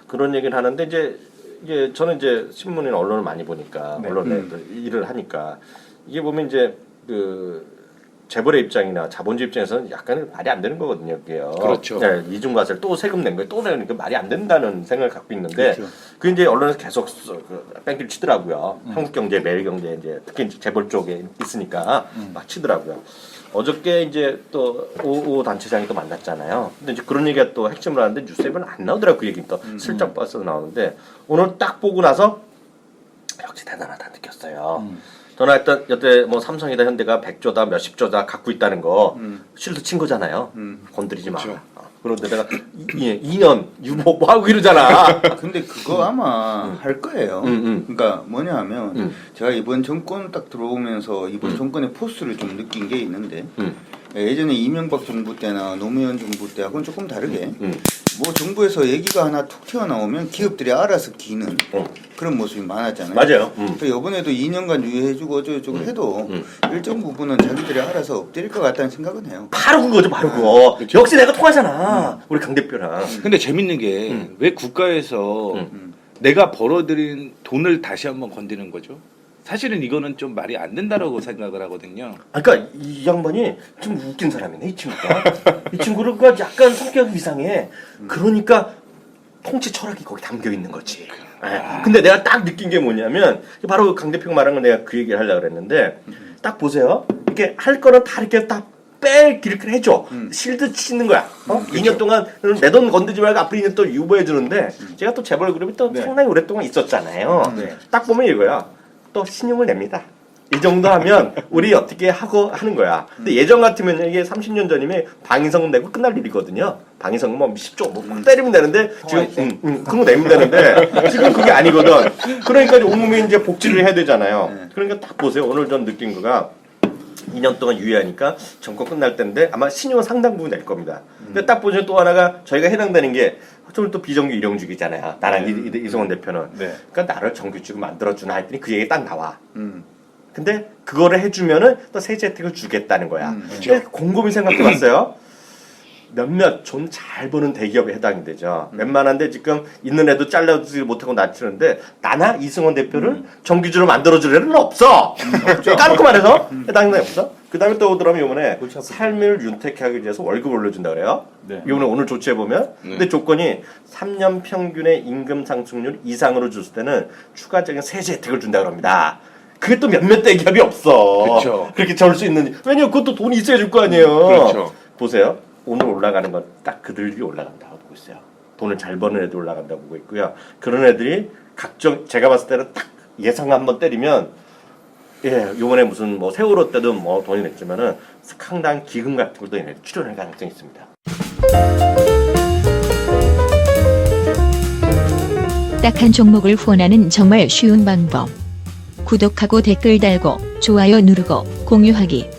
그런 얘기를 하는데 이제 저는 이제 신문이나 언론을 많이 보니까 언론에 일을 하니까 이게 보면 이제 재벌의 입장이나 자본주의 입장에서는 약간 말이 안 되는 거거든요, 그게요. 그렇죠. 네, 이중과세를 또 세금 낸 거에 또 내니까 말이 안 된다는 생각을 갖고 있는데, 그렇죠. 그 이제 언론에서 계속 뺑기를 치더라고요. 한국경제, 매일경제 이제 특히 이제 재벌 쪽에 있으니까 막 치더라고요. 어저께 이제 또 오 단체장이 또 만났잖아요. 근데 이제 그런 얘기가 또 핵심을 하는데 뉴스에는 안 나오더라고 그 얘기 또 슬쩍 빠져서 나오는데 오늘 딱 보고 나서 역시 대단하다 느꼈어요. 저는 여태 뭐 삼성이다 현대가 100조다 몇십 조다 갖고 있다는 거 실드 친 거잖아요. 건드리지 마. 그렇죠. 그런데 내가 2년 유보 뭐 하고 이러잖아. 근데 그거 아마 할 거예요. 그러니까 뭐냐 하면 제가 이번 정권 딱 들어오면서 이번 정권의 포스를 좀 느낀 게 있는데 예전에 이명박 정부 때나 노무현 정부 때하고는 조금 다르게 뭐 정부에서 얘기가 하나 툭 튀어나오면 기업들이 알아서 기는 그런 모습이 많았잖아요. 맞아요. 그러니까 이번에도 2년간 유예해주고 어쩌고저쩌고 해도 일정 부분은 자기들이 알아서 엎드릴 것 같다는 생각은 해요. 바로 그거죠, 바로 그거. 역시 내가 통하잖아. 우리 강 대표랑. 근데 재밌는 게 왜 국가에서 내가 벌어들인 돈을 다시 한번 건드는 거죠? 사실은 이거는 좀 말이 안 된다라고 생각을 하거든요. 그러니까 이 양반이 좀 웃긴 사람이네, 이 친구가. 이 친구가 약간 성격이 이상해. 그러니까 통치 철학이 거기 담겨 있는 거지. 근데 내가 딱 느낀 게 뭐냐면 바로 강 대표가 말한 건 내가 그 얘기를 하려고 그랬는데 딱 보세요. 이렇게 할 거는 다 이렇게 딱 길을 해줘. 실드 치는 거야. 2년 동안 내 돈 건드지 말고 앞으로 2년 또 유보해 주는데 제가 또 재벌 그룹이 또 상당히 오랫동안 있었잖아요. 딱 보면 이거야. 또 신용을 냅니다. 이 정도 하면 우리 어떻게 하고 하는 거야. 근데 예전 같으면 이게 30년 전이면 방위성금 내고 끝날 일이거든요. 방위성금 뭐 10조 뭐 때리면 되는데 지금 그런 거 내면 되는데 지금 그게 아니거든. 그러니까 온몸에 이제 복지를 해야 되잖아요. 그러니까 딱 보세요. 오늘 전 느낀 거가 2년 동안 유예하니까 정권 끝날 때인데 아마 신용은 상당 부분 낼 겁니다. 근데 딱 보시면 또 하나가 저희가 해당되는 게 좀 또 비정규 일용직이잖아요. 나랑 이승원 대표는. 그러니까 나를 정규직으로 만들어주나 했더니 그 얘기 딱 나와. 근데 그거를 해주면은 또 세제 혜택을 주겠다는 거야. 곰곰이 생각해봤어요. 몇몇 돈 잘 버는 대기업에 해당이 되죠. 웬만한데 지금 있는 애도 잘라주지 못하고 낮추는데 나나 이승원 대표를 정규직으로 만들어줄 애는 없어. 까놓고 말해서 해당이 없어. 그 다음에 또 오더라면 이번에 삶을 윤택하기 위해서 월급 올려준다 그래요. 이번에 오늘 조치해보면 근데 조건이 3년 평균의 임금 상승률 이상으로 줬을 때는 추가적인 세제 혜택을 준다 그럽니다. 그게 또 몇몇 대기업이 없어. 그쵸. 그렇게 절 수 있는. 왜냐면 그것도 돈이 있어야 줄 거 아니에요. 그렇죠. 보세요. 오늘 올라가는 건 딱 그들이 올라간다고 보고 있어요. 돈을 잘 버는 애들 올라간다고 보고 있고요. 그런 애들이 각종 제가 봤을 때는 딱 예상 한번 때리면 요번에 무슨 뭐 세월호 때도 뭐 돈이 냈지만은 상당 기금 같은 것도 출연할 가능성이 있습니다. 딱한 종목을 후원하는 정말 쉬운 방법. 구독하고 댓글 달고 좋아요 누르고 공유하기.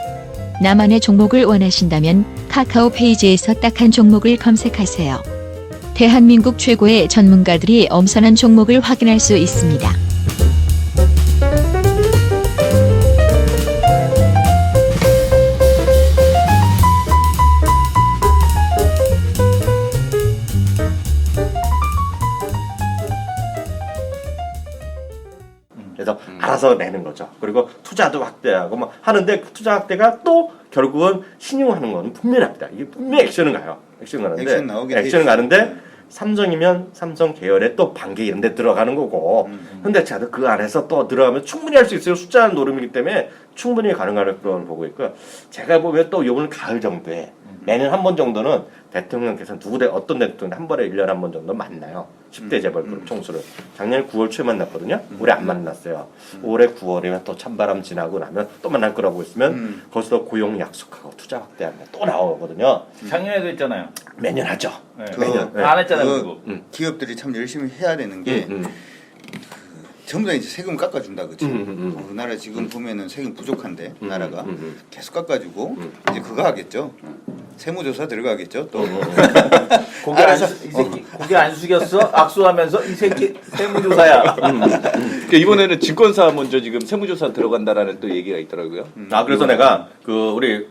나만의 종목을 원하신다면 카카오 페이지에서 딱한 종목을 검색하세요. 대한민국 최고의 전문가들이 엄선한 종목을 확인할 수 있습니다. 그래서 알아서 내는 거죠. 그리고 투자도 확대하고 뭐 하는데 그 투자 확대가 또 결국은 신용하는 건 분명히 합니다. 이게 분명히 액션은 가요. 액션 가는데 액션 나오게 돼 액션은 있어요. 가는데 삼성이면 삼성 계열에 또 반개 이런 데 들어가는 거고 현대차도 그 안에서 또 들어가면 충분히 할 수 있어요. 숫자는 노름이기 때문에 충분히 가능할 그런 보고 있고요. 제가 보면 또 이번 가을 정도에 매년 한 번 정도는 대통령께서 어떤 대통령 한 번에 1년에 한 번 정도 만나요. 10대 재벌그룹 총수를. 작년 9월 초에 만났거든요. 올해 안 만났어요. 올해 9월이면 또 찬바람 지나고 나면 또 만날 거라고 있으면 거기서 고용 약속하고 투자 확대하면 또 나오거든요. 작년에도 했잖아요. 매년 하죠. 네. 매년. 네. 안 했잖아요. 그거. 기업들이 참 열심히 해야 되는 게 전부 다 이제 세금 깎아준다 그치? 우리나라 지금 보면은 세금 부족한데 나라가 계속 깎아주고 이제 그거 하겠죠. 세무조사 들어가겠죠. 또 고개 안, 이 새끼 고개 안 숙였어? 악수하면서 이 새끼 세무조사야. 그러니까 이번에는 증권사 먼저 지금 세무조사 들어간다라는 또 얘기가 있더라고요. 그래서 내가 그 우리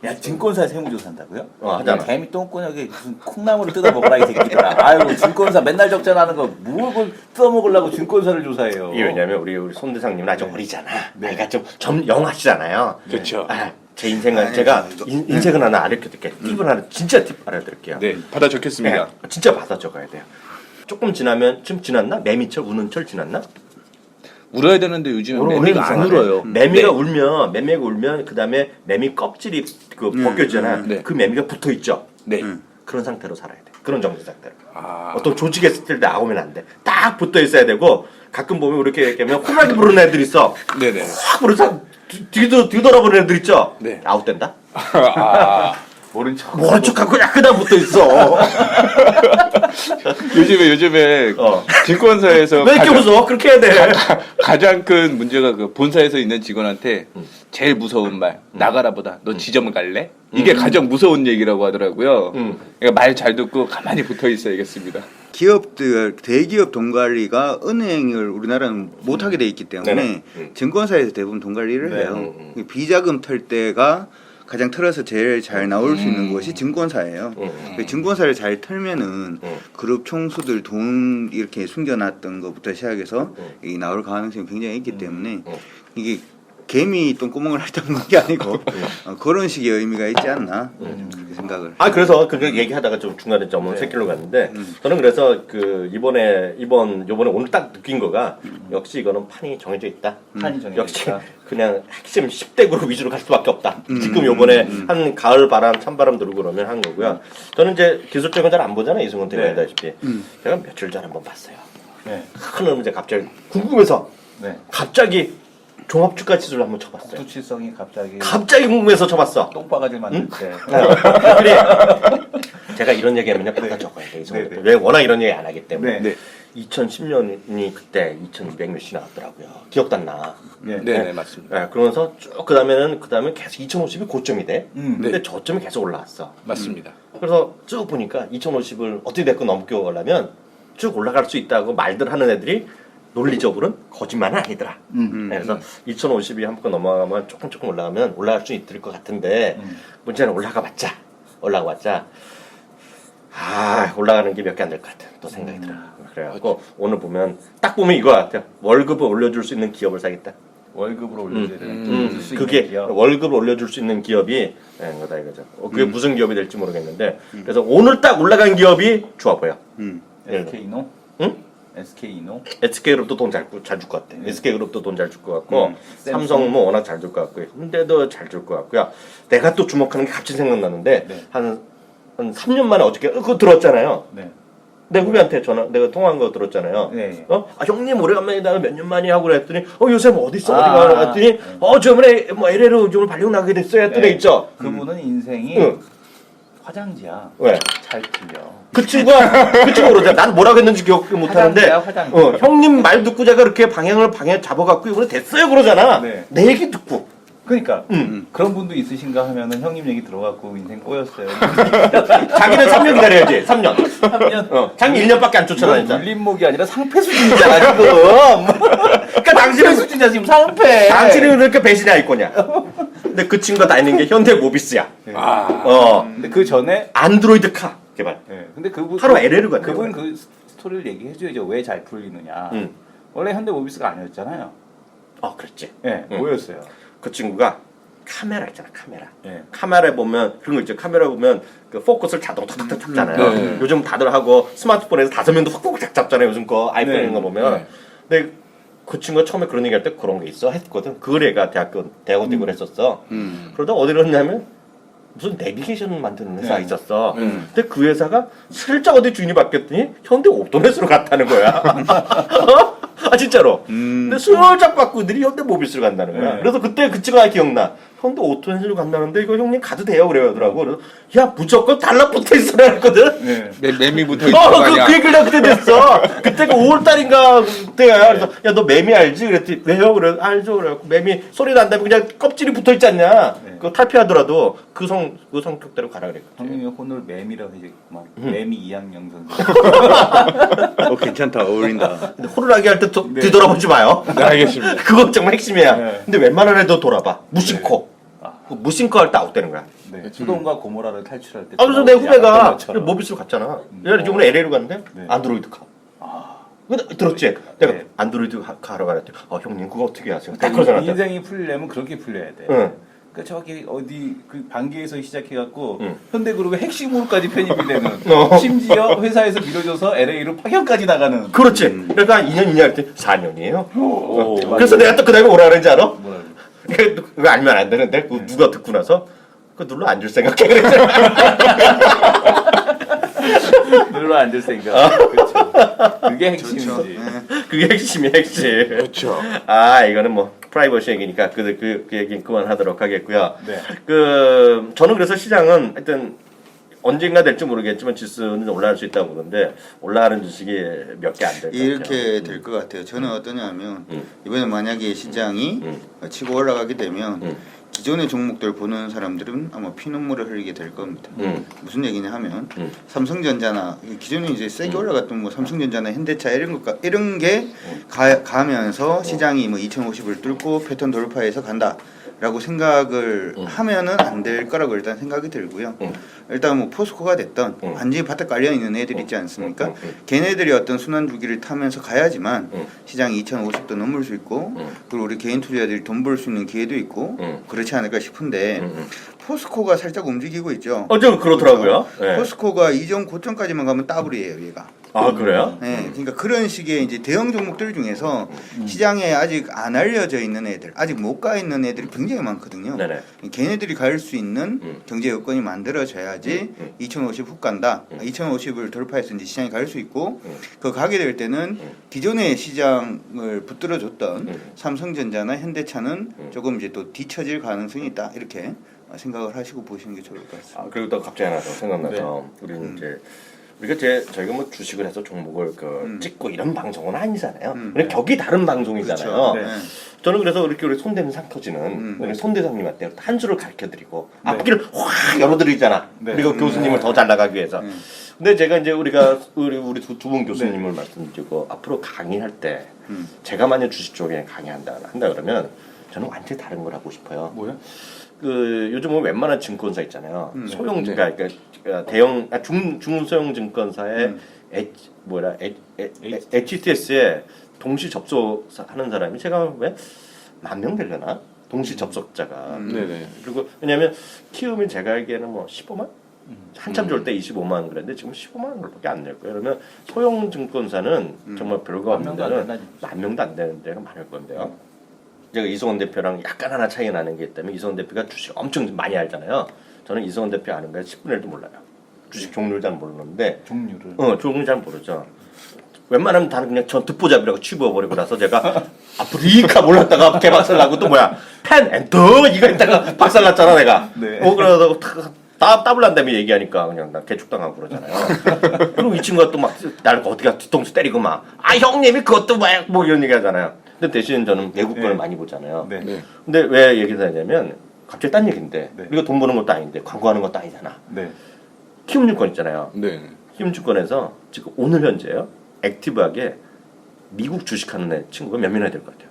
야 증권사 세무조사 한다고요? 하잖아. 개미 똥꼬녁에 무슨 콩나물을 뜯어 먹으라 이 새끼들아. 아이고 증권사 맨날 적자나는 거 뭘 뜯어 먹으려고 증권사를 조사해요. 이게 왜냐면 우리 손 대상님은 아직 어리잖아. 나이가 좀 영하시잖아요. 그렇죠. 제 인생은 아니, 제가 이거- 인생은 하나 알려드릴게요. 팁을 하나 진짜 팁 알려드릴게요. 네, 받아 적겠습니다. 진짜 받아 적어야 돼요. 조금 지나면 지금 지났나? 매미철 우는 철 지났나? 울어야 되는데 요즘은 매미가 안 이상하네. 울어요. 매미가 네. 매미가 울면 그 다음에 매미 껍질이 그 벗겨지잖아요. 네. 그 매미가 붙어 있죠. 네. 그런 상태로 살아야 돼. 그런 정신 상태로. 아. 어떤 조직에 있을 때 나오면 안 돼. 딱 붙어 있어야 되고 가끔 보면 이렇게 하면 호랑이 부르는 애들 있어. 네네. 확 부르서 뒤돌아보는 애들 있죠. 네. 아웃된다. 아. 모른 척. 모른 척하고 약간 붙어 있어. 요즘에 증권사에서 왜 이렇게 웃어? 그렇게 해야 돼. 가장 큰 문제가 그 본사에서 있는 직원한테 제일 무서운 말 나가라보다 너 지점 갈래? 이게 가장 무서운 얘기라고 하더라고요. 그러니까 말 잘 듣고 가만히 붙어 있어야겠습니다. 기업들 대기업 돈 관리가 은행을 우리나라는 못하게 돼 있기 때문에 네네. 증권사에서 대부분 돈 관리를 네. 해요. 비자금 털 때가 가장 털어서 제일 잘 나올 수 있는 곳이 증권사예요. 증권사를 잘 털면은 그룹 총수들 돈 이렇게 숨겨놨던 것부터 시작해서 이 나올 가능성이 굉장히 있기 때문에 이게 개미 똥구멍을 핥아먹는 게 아니고 그런 식의 의미가 있지 않나 그렇게 생각을. 그래서 그거 얘기하다가 좀 중간에 좀 새길로 갔는데 저는 그래서 그 요번에 오늘 딱 느낀 거가 역시 이거는 판이 정해져 있다. 판이 정해져 역시 있다. 그냥 핵심 10대 그룹 위주로 갈 수밖에 없다. 지금 요번에 한 가을 바람 찬바람 들고 그러면 한 거고요. 저는 이제 기술적인 잘 안 보잖아요. 이승훈 대가 알다시피. 제가 며칠 전에 한번 봤어요. 네. 큰 이제 갑자기 궁금해서 네. 갑자기 종합주가 지수를 한번 쳐봤어요. 수치성이 갑자기 궁금해서 쳐봤어. 똥바가지를 만들 때. 그래. 제가 이런 얘기하면 받아 적어야 돼. 네. 왜 워낙 이런 얘기 안 하기 때문에. 네. 2010년이 그때 2200 몇이 나왔더라고요. 기억도 안 나. 네, 맞습니다. 네, 그러면서 쭉 그다음에 계속 2050이 고점이 돼. 근데 네. 저점이 계속 올라왔어. 맞습니다. 그래서 쭉 보니까 2050을 어떻게 됐건 넘겨 오려면 쭉 올라갈 수 있다고 말들 하는 애들이 논리적으로는 거짓말은 아니더라. 네, 그래서 2050이 한번 넘어가면 조금 올라가면 올라갈 수 있을 것 같은데 문제는 올라가봤자 올라가는 게 몇 개 안 될 것 같아. 또 생각이 들어. 그래갖고 오늘 딱 보면 이거 같아요. 월급을 올려줄 수 있는 기업을 사겠다. 월급으로 올려줘야 되는 그게 월급을 올려줄 수 있는 기업이 거다 이거죠. 그게 무슨 기업이 될지 모르겠는데 그래서 오늘 딱 올라간 기업이 좋아 보여. SK노? 응? SK노? SK그룹도 돈 잘 줄 것 같아. SK그룹도 돈 잘 줄 것 같고 삼성 뭐 워낙 잘 줄 것 같고요. 현대도 잘 줄 것 같고요. 내가 또 주목하는 게 갑자기 생각나는데 한 3년 만에 어저께 그거 들었잖아요. 네. 내 후배한테 내가 통화한 거 들었잖아요. 네. 형님 오래간만이다 몇 년 만에 하고 그랬더니 요새 뭐 어디 있어 어디 가 그랬더니 저번에 뭐 LA로 좀 발령 나게 됐어요 했더니 있죠. 그분은 인생이 화장지야. 왜? 잘 틀려. 그 친구가 그러잖아. 난 뭐라고 했는지 기억 못 하는데 화장지. 형님 말 듣고 제가 그렇게 방향 잡아갖고 이번에 됐어요 그러잖아. 네. 내 얘기 듣고. 그러니까 그런 분도 있으신가 하면은 형님 얘기 들어갖고 인생 꼬였어요. 자기는 3년 기다려야지. 3년. 3년. 자기 1년밖에 안 쫓아다녔잖아. 물림목이 아니라 상패 수준이잖아 지금. 그러니까 당신은 수준이야 지금 상패. 당신은 왜 그렇게 배신의 아이콘이야. 근데 그 친구가 다니는 게 현대 모비스야. 근데 그 전에 안드로이드 카 개발. 근데 그분 하루 LA를 갔네. 그분 그 스토리를 얘기해줘야죠. 왜 잘 풀리느냐. 원래 현대 모비스가 아니었잖아요. 그랬지. 네, 뭐였어요? 그 친구가 카메라 있잖아 카메라. 네. 카메라에 보면 그런 거 있죠. 카메라 보면 그 포커스를 자동 탁탁탁 잡잖아요. 네. 요즘 다들 하고 스마트폰에서 5명도 훅훅 잡잖아요. 요즘 거 아이폰 이런 거 보면. 네. 근데 그 친구가 처음에 그런 얘기할 때 그런 게 있어 했거든. 그 애가 대학원 대학을 했었어. 그러다 어디로 갔냐면 무슨 내비게이션 만드는 회사가 있었어. 근데 그 회사가 슬쩍 어디 주인이 바뀌었더니 현대 옵토넷으로 갔다는 거야. 진짜로. 근데 슬쩍 바꾸더니 현대 모비스로 간다는 거야. 그래서 그때 그 친구가 기억나. 현대 옵토넷으로 간다는데 이거 형님 가도 돼요 그래요더라고. 그래서 야 무조건 달라붙어 있어라 했거든. 매미 붙어 있는 거 아니야? 그 얘기를 내가 그때 됐어. 그때가 5월달인가 그때야. 그래서 야 너 매미 알지? 그랬더니 왜요? 그래 알죠. 그래 매미 소리 난다면 그냥 껍질이 붙어 있지 않냐? 그거 탈피하더라도 그 성격대로 가라 그랬거든. 형님이 오늘 매미라고 이제 막 매미 2학년 선생. 괜찮다 어울린다. 근데 호루라기 할 때 뒤돌아보지 마요. 네, 알겠습니다. 그거 정말 핵심이야. 네. 근데 웬만한 애도 돌아봐. 무심코. 무심코 할 때 아웃되는 거야. 네. 수동과 고모라를 탈출할 때. 그래서 내 후배가 모비스로 갔잖아. 얘가 이번에 LA로 갔는데 안드로이드 카. 근데 들었지? 내가 안드로이드 카 하러 가랬더니 형님 그거 어떻게 하세요? 딱 그러잖아. 인생이 풀리려면 그렇게 풀려야 돼. 그러니까 저기 어디 그 반기에서 시작해갖고 현대그룹의 핵심으로까지 편입이 되는 심지어 회사에서 밀어줘서 LA로 파견까지 나가는. 그렇지. 그러니까 2년 할 때 4년이에요. 그래서 맞아요. 내가 또 그 다음에 뭐라 그랬는지 알아? 뭐라 그거 알면 안 되는데 그거 누가 듣고 나서 그거 눌러 앉을 생각해 그랬잖아. 눌러 앉을 생각. 그렇죠. 그게 핵심이지. 그게 핵심이야 핵심. 그렇죠. 이거는 뭐 프라이버시 얘기니까 그 얘기는 그만하도록 하겠고요. 네. 저는 그래서 시장은 하여튼 언젠가 될지 모르겠지만 지수는 올라갈 수 있다고 보는데 올라가는 주식이 몇 개 안 될 것 같아요. 이렇게 될 것 같아요. 저는 어떠냐면 이번에 만약에 시장이 치고 올라가게 되면 기존의 종목들 보는 사람들은 아마 피눈물을 흘리게 될 겁니다. 무슨 얘기냐 하면 삼성전자나 기존에 이제 세게 올라갔던 뭐 삼성전자나 현대차 이런 게 가면서 시장이 뭐 2050을 뚫고 패턴 돌파해서 간다라고 생각을 하면은 안 될 거라고 일단 생각이 들고요. 일단 뭐 포스코가 됐던 완전히 바닥 깔려 있는 애들 있지 않습니까? 걔네들이 어떤 순환 주기를 타면서 가야지만 시장이 2050도 넘을 수 있고 그리고 우리 개인 투자자들이 돈 벌 수 있는 기회도 있고 그렇지 않을까 싶은데 포스코가 살짝 움직이고 있죠. 좀 그렇더라고요. 네. 포스코가 이전 고점까지만 가면 더블이에요, 얘가. 아 그래요? 네, 그러니까 그런 식의 이제 대형 종목들 중에서 시장에 아직 안 알려져 있는 애들, 아직 못 가 있는 애들이 굉장히 많거든요. 네네. 걔네들이 갈 수 있는 경제 여건이 만들어져야지 2050 훅 간다. 2050을 돌파해서 이제 시장에 갈 수 있고 그 가게 될 때는 기존의 시장을 붙들어줬던 삼성전자나 현대차는 조금 이제 또 뒤처질 가능성이 있다. 이렇게 생각을 하시고 보시는 게 좋을 것 같습니다. 아, 그리고 또 갑자기 하나 더 생각나서 우리는 이제 저희가 뭐 주식을 해서 종목을 찍고 이런 방송은 아니잖아요. 그냥 격이 다른 방송이잖아요. 그렇죠. 네. 저는 그래서 이렇게 우리 손대면 상 터지는 우리 손 대장님한테 한 줄을 가르쳐드리고 앞길을 확 열어드리잖아. 그리고 교수님을 더 잘 나가기 위해서. 근데 제가 이제 우리 두 분 교수님을 말씀드리고 앞으로 강의할 때 제가 만약 주식 쪽에 강의한다 그러면 저는 완전히 다른 걸 하고 싶어요. 뭐야? 그 요즘은 웬만한 증권사 있잖아요. 소형 그러니까 대형 중소형 증권사의 HTS에 동시 접속하는 사람이 제가 왜 10,000명 되려나? 동시 접속자가. 네네. 그리고 왜냐하면 키움이 제가 알기에는 뭐 15만? 한참 좋을 때 25만 그랬는데 지금 15만 원밖에 안 낼 거예요. 그러면 소형 증권사는 정말 별거 없는 데는 10,000명도 안 되는 데가 많을 건데요. 제가 이성원 대표랑 약간 하나 차이 나는 게 있다면 이성원 대표가 주식 엄청 많이 알잖아요. 저는 이성원 대표 아는 거 10분의 1도 몰라요. 주식 종류를 잘 모르는데 종류 잘 모르죠. 웬만하면 다는 그냥 전 듣보잡이라고 치부어버리고 나서 제가 앞으로 이카 몰랐다가 개박살나고 또 뭐야 펜 엔터 이거 했다가 박살났잖아 내가. 네. 그러다가 따블 난 다음에 얘기하니까 그냥 나 개축당하고 그러잖아요. 그리고 이 친구가 또 막 날 어떻게 뒤통수 때리고 막 아 형님이 그것도 뭐 이런 얘기 하잖아요. 근데 대신 저는 외국 거를 많이 보잖아요. 네. 근데 왜 얘기를 하냐면 갑자기 딴 얘기인데 네. 우리가 돈 버는 것도 아닌데 광고하는 것도 아니잖아. 네. 키움증권 있잖아요. 네. 키움증권에서 지금 오늘 현재요 액티브하게 미국 주식하는 애 친구가 몇 명이나 될 것 같아요.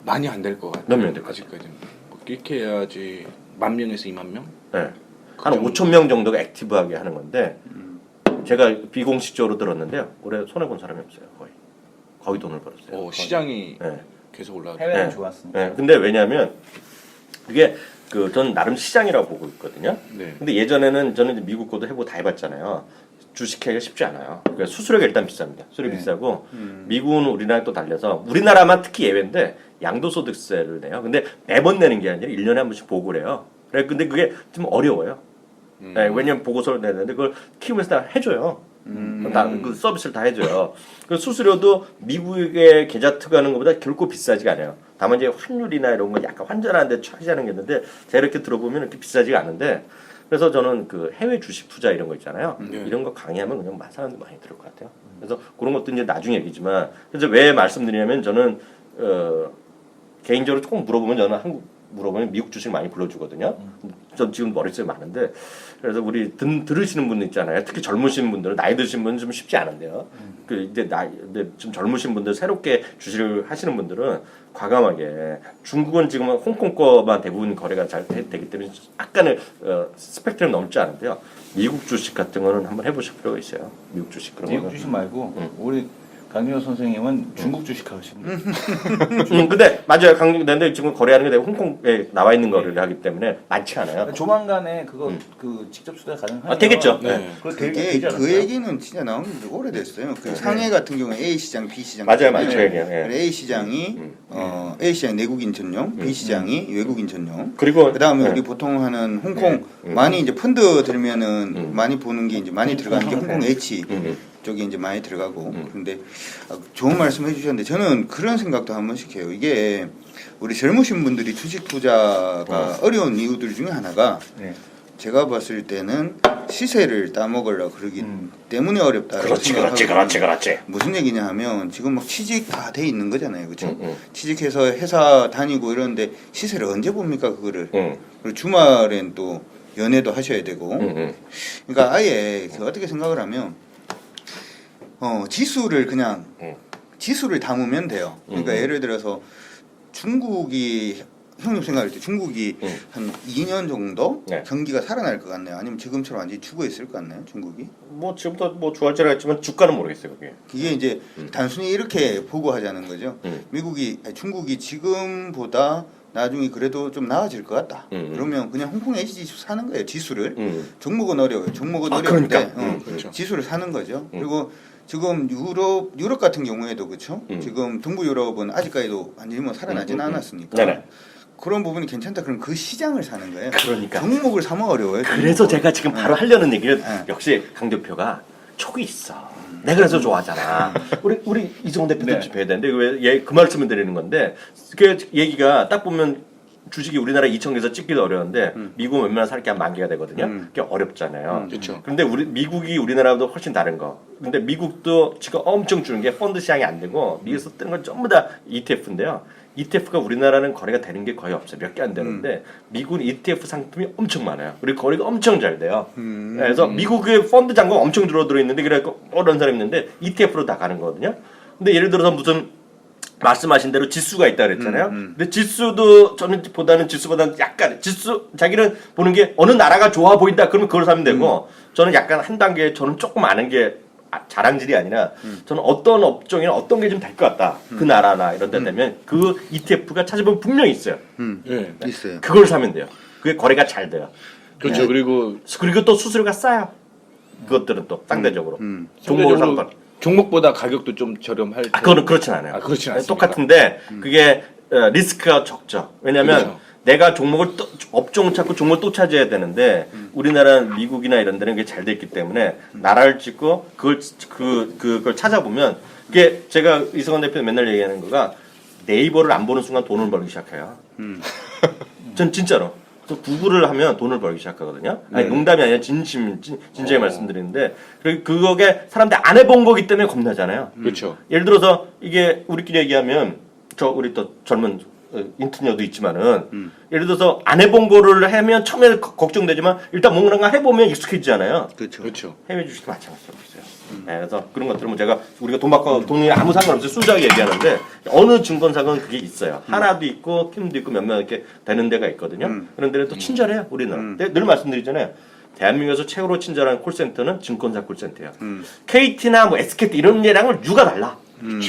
많이 안 될 것 같아요. 몇 명 될 것 같아요? 아직까지는. 뭐 꽤 해야지 10,000명에서 20,000명? 네. 한 5,000명 정도가 액티브하게 하는 건데 제가 비공식적으로 들었는데요. 올해 손해 본 사람이 없어요. 거의 돈을 벌었어요. 시장이 네. 계속 올라가죠. 해외는 네. 좋았습니다. 네. 근데 왜냐하면 그게 전 나름 시장이라고 보고 있거든요. 네. 근데 예전에는 저는 이제 미국 거도 해보고 다 해봤잖아요. 주식하기가 쉽지 않아요. 그러니까 수수료가 일단 비쌉니다. 수수료 네. 비싸고 미국은 우리나라 또 달려서 우리나라만 특히 예외인데 양도소득세를 내요. 근데 매번 내는 게 아니라 1년에 한 번씩 보고를 해요. 그래 근데 그게 좀 어려워요. 네, 왜냐면 보고서를 내야 되는데 그걸 키우면서 다 해줘요. 다 그 서비스를 다 해줘요. 그 수수료도 미국의 계좌 투자하는 것보다 결코 비싸지가 않아요. 다만 이제 환율이나 이런 거 약간 환전하는데 차지하는 게 있는데 제가 이렇게 들어보면 이렇게 비싸지가 않은데 그래서 저는 그 해외 주식 투자 이런 거 있잖아요. 이런 거 강의하면 그냥 사람들 많이 들을 것 같아요. 그래서 그런 것도 이제 나중에 얘기지만 그래서 왜 말씀드리냐면 저는 개인적으로 조금 물어보면 저는 물어보면 미국 주식 많이 불러주거든요. 전 지금 머릿속에 많은데 그래서 우리 들으시는 분들 있잖아요. 특히 젊으신 분들은 나이 드신 분은 좀 쉽지 않은데요. 그 이제 근데 좀 젊으신 분들 새롭게 주식을 하시는 분들은 과감하게 중국은 지금 홍콩 거만 대부분 거래가 잘 되기 때문에 약간의 스펙트럼 넘지 않은데요. 미국 주식 같은 거는 한번 해보실 필요가 있어요. 미국 주식 그런 미국 거는. 주식 말고 우리 강민호 선생님은 중국 주식 하시는 근데 맞아요. 강릉인데 지금 거래하는 게 내가 홍콩에 나와 있는 거를 하기 때문에 많지 않아요. 조만간에 그거 그 직접 투자 가능하면 되겠죠. 네. 그게 그 얘기는 진짜 나온 지 오래됐어요. 그 상해 같은 경우에 A 시장, B 시장. 맞아요, 있잖아요. 맞아요. 예. A 시장이 A 시장 내국인 전용, B 시장이 외국인 전용. 그리고 그다음에 우리 보통 하는 홍콩 많이 이제 펀드 들면은 많이 보는 게 이제 많이 들어가는 게 홍콩 H 쪽이 이제 많이 들어가고 그런데 좋은 말씀 해주셨는데 저는 그런 생각도 한 번씩 해요. 이게 우리 젊으신 분들이 주식 투자가 어려운 이유들 중에 하나가 제가 봤을 때는 시세를 따먹으려고 그러기 때문에 어렵다라고 생각하고 그렇지. 무슨 얘기냐 하면 지금 막 취직 다 돼 있는 거잖아요. 그렇죠? 취직해서 회사 다니고 이러는데 시세를 언제 봅니까 그거를. 그리고 주말엔 또 연애도 하셔야 되고 그러니까 아예 어떻게 생각을 하면 지수를 그냥 지수를 담으면 돼요. 그러니까 예를 들어서 중국이 형님 생각할 때 중국이 한 2년 정도 네. 경기가 살아날 것 같나요? 아니면 지금처럼 완전히 죽어 있을 것 같나요? 중국이? 뭐 지금부터 뭐 좋아지라 했지만 주가는 모르겠어요 그게. 그게 이제 단순히 이렇게 보고 하자는 거죠. 중국이 지금보다 나중에 그래도 좀 나아질 것 같다. 그러면 그냥 홍콩 HG 지수 사는 거예요. 지수를. 종목은 어려워요. 종목은 어려운데 그러니까. 그렇죠. 지수를 사는 거죠. 그리고 지금 유럽 같은 경우에도 그렇죠. 지금 동부 유럽은 아직까지도 완전히 뭐 살아나지는 않았으니까. 네네. 그런 부분이 괜찮다. 그럼 그 시장을 사는 거예요. 그러니까. 종목을 사면 어려워요. 그래서 제가 지금 바로 하려는 얘기를 네. 역시 강 대표가 촉이 있어. 내가 그래서 좋아하잖아. 우리 이종 대표도 네. 짚어야 되는데 그 말씀을 드리는 건데 그 얘기가 딱 보면 주식이 우리나라 2,000개에서 찍기도 어려운데 미국 웬만한 살 게 한 10,000개가 되거든요. 그게 어렵잖아요. 그렇죠. 근데 미국이 우리나라보다 훨씬 다른 거. 근데 미국도 지금 엄청 주는 게 펀드 시장이 안 되고 미국에서 뜨는 건 전부 다 ETF인데요. ETF가 우리나라는 거래가 되는 게 거의 없어요. 몇 개 안 되는데 미국은 ETF 상품이 엄청 많아요. 그리고 거래가 엄청 잘 돼요. 그래서 미국의 펀드 잔고가 엄청 줄어들어 있는데 그래서 어떤 사람이 있는데 ETF로 다 가는 거거든요. 근데 예를 들어서 무슨 말씀하신 대로 지수가 있다 그랬잖아요. 근데 지수도 저는 지수보다는 약간 자기는 보는 게 어느 나라가 좋아 보인다 그러면 그걸 사면 되고 저는 약간 한 단계 저는 조금 아는 게 자랑질이 아니라 저는 어떤 업종이나 어떤 게 좀 될 것 같다. 그 나라나 이런 데 되면 그 ETF가 찾아보면 분명히 있어요. 예. 있어요. 그걸 사면 돼요. 그게 거래가 잘 돼요. 그렇죠. 그리고 또 수수료가 싸요. 그것들은 또 상대적으로. 종목을 상대적으로 상관. 종목보다 가격도 좀 저렴할 때. 그거는 그렇진 않아요. 아, 그렇진 않습니까? 똑같은데 그게 리스크가 적죠. 왜냐하면 그렇죠. 내가 종목을 업종을 찾고 종목을 또 찾아야 되는데 우리나라는 미국이나 이런 데는 그게 잘 돼 있기 때문에 나라를 찍고 그걸 찾아보면 그게 제가 이성환 대표 맨날 얘기하는 거가 네이버를 안 보는 순간 돈을 벌기 시작해요. 전 진짜로. 또 구글을 하면 돈을 벌기 시작하거든요. 아니 농담이 아니라 진지하게 말씀드리는데 그거게 사람들이 안 해본 거기 때문에 겁나잖아요. 그렇죠. 예를 들어서 이게 우리끼리 얘기하면 우리 또 젊은 인트녀도 있지만은 예를 들어서 안 해본 거를 하면 처음에 걱정되지만 일단 뭔가 해보면 익숙해지잖아요. 그렇죠. 그렇죠. 해외 주식도 마찬가지로 있어요. 네, 그래서 그런 것들은 뭐 제가 우리가 돈 받고 돈이 아무 상관없이 순수하게 얘기하는데 어느 증권사건 그게 있어요. 하나도 있고 킴도 있고 몇몇 이렇게 되는 데가 있거든요. 그런 데는 또 친절해요. 우리는 늘 말씀드리잖아요. 대한민국에서 최고로 친절한 콜센터는 증권사 콜센터예요. KT나 뭐 SKT 이런 데랑은 유가 달라.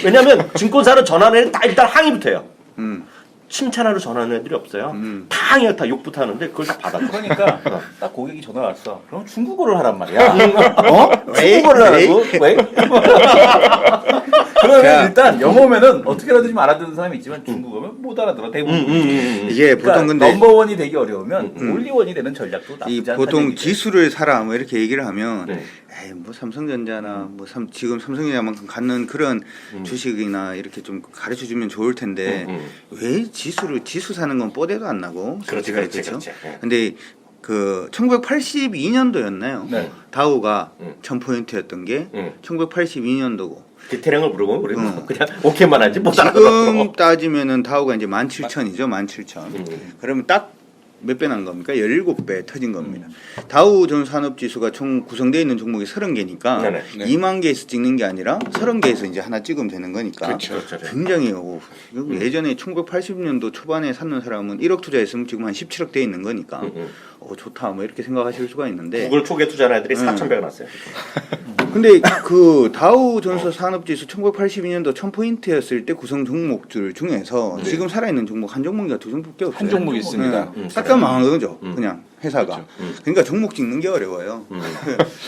왜냐하면 증권사로 전화는 다 일단 항의부터 해요. 칭찬하러 전화하는 애들이 없어요. 다 항의야, 다 욕부터 하는데 그걸 다 받아. 그러니까 딱 고객이 전화 왔어. 그럼 중국어를 하란 말이야. 중국어를 하라고? 왜? 그러면 일단 영어면은 어떻게라도 좀 알아듣는 사람이 있지만 중국어면 못 알아들어 대부분. 이게 보통 그러니까 근데 넘버원이 되기 어려우면 올리원이 되는 전략도 이 나쁘지 않다. 보통 지수를 사라 뭐 이렇게 얘기를 하면 네. 에이 뭐 삼성전자나 뭐 지금 삼성전자만큼 갖는 그런 주식이나 이렇게 좀 가르쳐 주면 좋을 텐데 왜 지수 사는 건 뽀대도 안 나고 그렇지, 솔직하게, 그렇지. 그렇죠? 근데 그 1982년도였나요? 네. 다우가 1000포인트였던 게 1982년도고 디테일을 물어보면 우리는 그냥 오케이만 하지 못 지금 알아들어. 따지면은 다우가 이제 17,000이죠. 17,000. 그러면 딱 몇 배 난 겁니까? 17배 터진 겁니다. 다우 존스 산업지수가 총 구성되어 있는 종목이 30개니까 네네. 2만 개에서 찍는 게 아니라 30개에서 이제 하나 찍으면 되는 거니까 그렇죠. 굉장히 예전에 1980년도 초반에 샀는 사람은 1억 투자했으면 지금 한 17억 돼 있는 거니까 좋다 뭐 이렇게 생각하실 수가 있는데 구글 초기에 투자한 애들이 4,100원 났어요. 근데 그 다우 존스 산업지수 1982년도 1000포인트였을 때 구성 종목들 중에서 지금 살아있는 종목 한 종목이가 두 종목밖에 없어요. 한 종목이 있습니다. 싹 다 망한 거죠. 그냥 회사가. 그렇죠. 그러니까 종목 찍는 게 어려워요.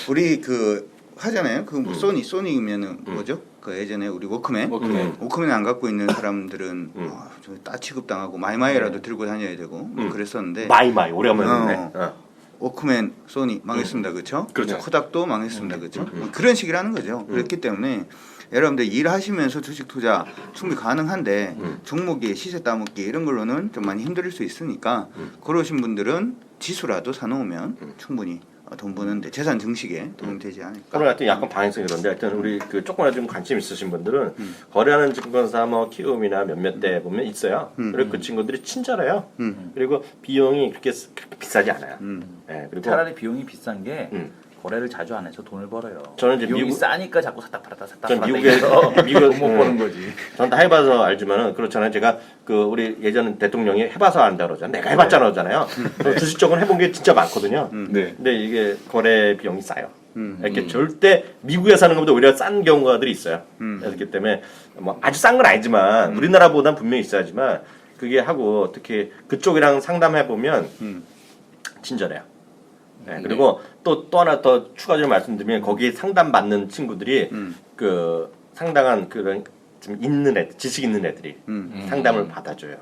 우리 그 하잖아요. 그 뭐 소니면은 뭐죠? 그 예전에 우리 워크맨 안 갖고 있는 사람들은 따 취급당하고 마이마이라도 들고 다녀야 되고 뭐 그랬었는데 마이마이 오래간만에 듣네. 워크맨, 소니 망했습니다, 그렇죠? 그렇죠. 코닥도 망했습니다, 그렇죠? 뭐 그런 식이라는 거죠. 그렇기 때문에 여러분들 일하시면서 주식 투자 충분히 가능한데 종목의 시세 따먹기 이런 걸로는 좀 많이 힘들 수 있으니까 그러신 분들은 지수라도 사놓으면 충분히 돈 버는데 재산 증식에 도움이 되지 않을까. 오늘 하여튼 약간 방향성이 그런데 하여튼 우리 그 조금이라도 좀 관심 있으신 분들은 거래하는 증권사 뭐 키움이나 몇몇 대 보면 있어요. 그리고 그 친구들이 친절해요. 그리고 비용이 그렇게 비싸지 않아요. 네, 그리고 차라리 비용이 비싼 게 거래를 자주 안 해서 돈을 벌어요. 저는 이제 비용이 미국- 싸니까 자꾸 샀다 팔았다 샀다 전 팔았다 미국에서 못 버는 거지. 전 다 해봐서 알지만은 그렇잖아요. 제가 그 우리 예전 대통령이 해봐서 안다 그러잖아요. 내가 해봤잖아 그러잖아요. 주식 쪽은 해본 게 진짜 많거든요. 네. 근데 이게 거래 비용이 싸요. 이렇게 절대 미국에 사는 것보다 오히려 싼 경우가들이 있어요. 그렇기 때문에 뭐 아주 싼 건 아니지만 우리나라보다는 분명히 있어야지만 그게 하고 특히 그쪽이랑 상담해 보면 친절해요. 네, 그리고 또 하나 더 추가적으로 말씀드리면 거기 상담 받는 친구들이 그 상당한 그런 좀 있는 애들, 지식 있는 애들이 상담을 받아줘요.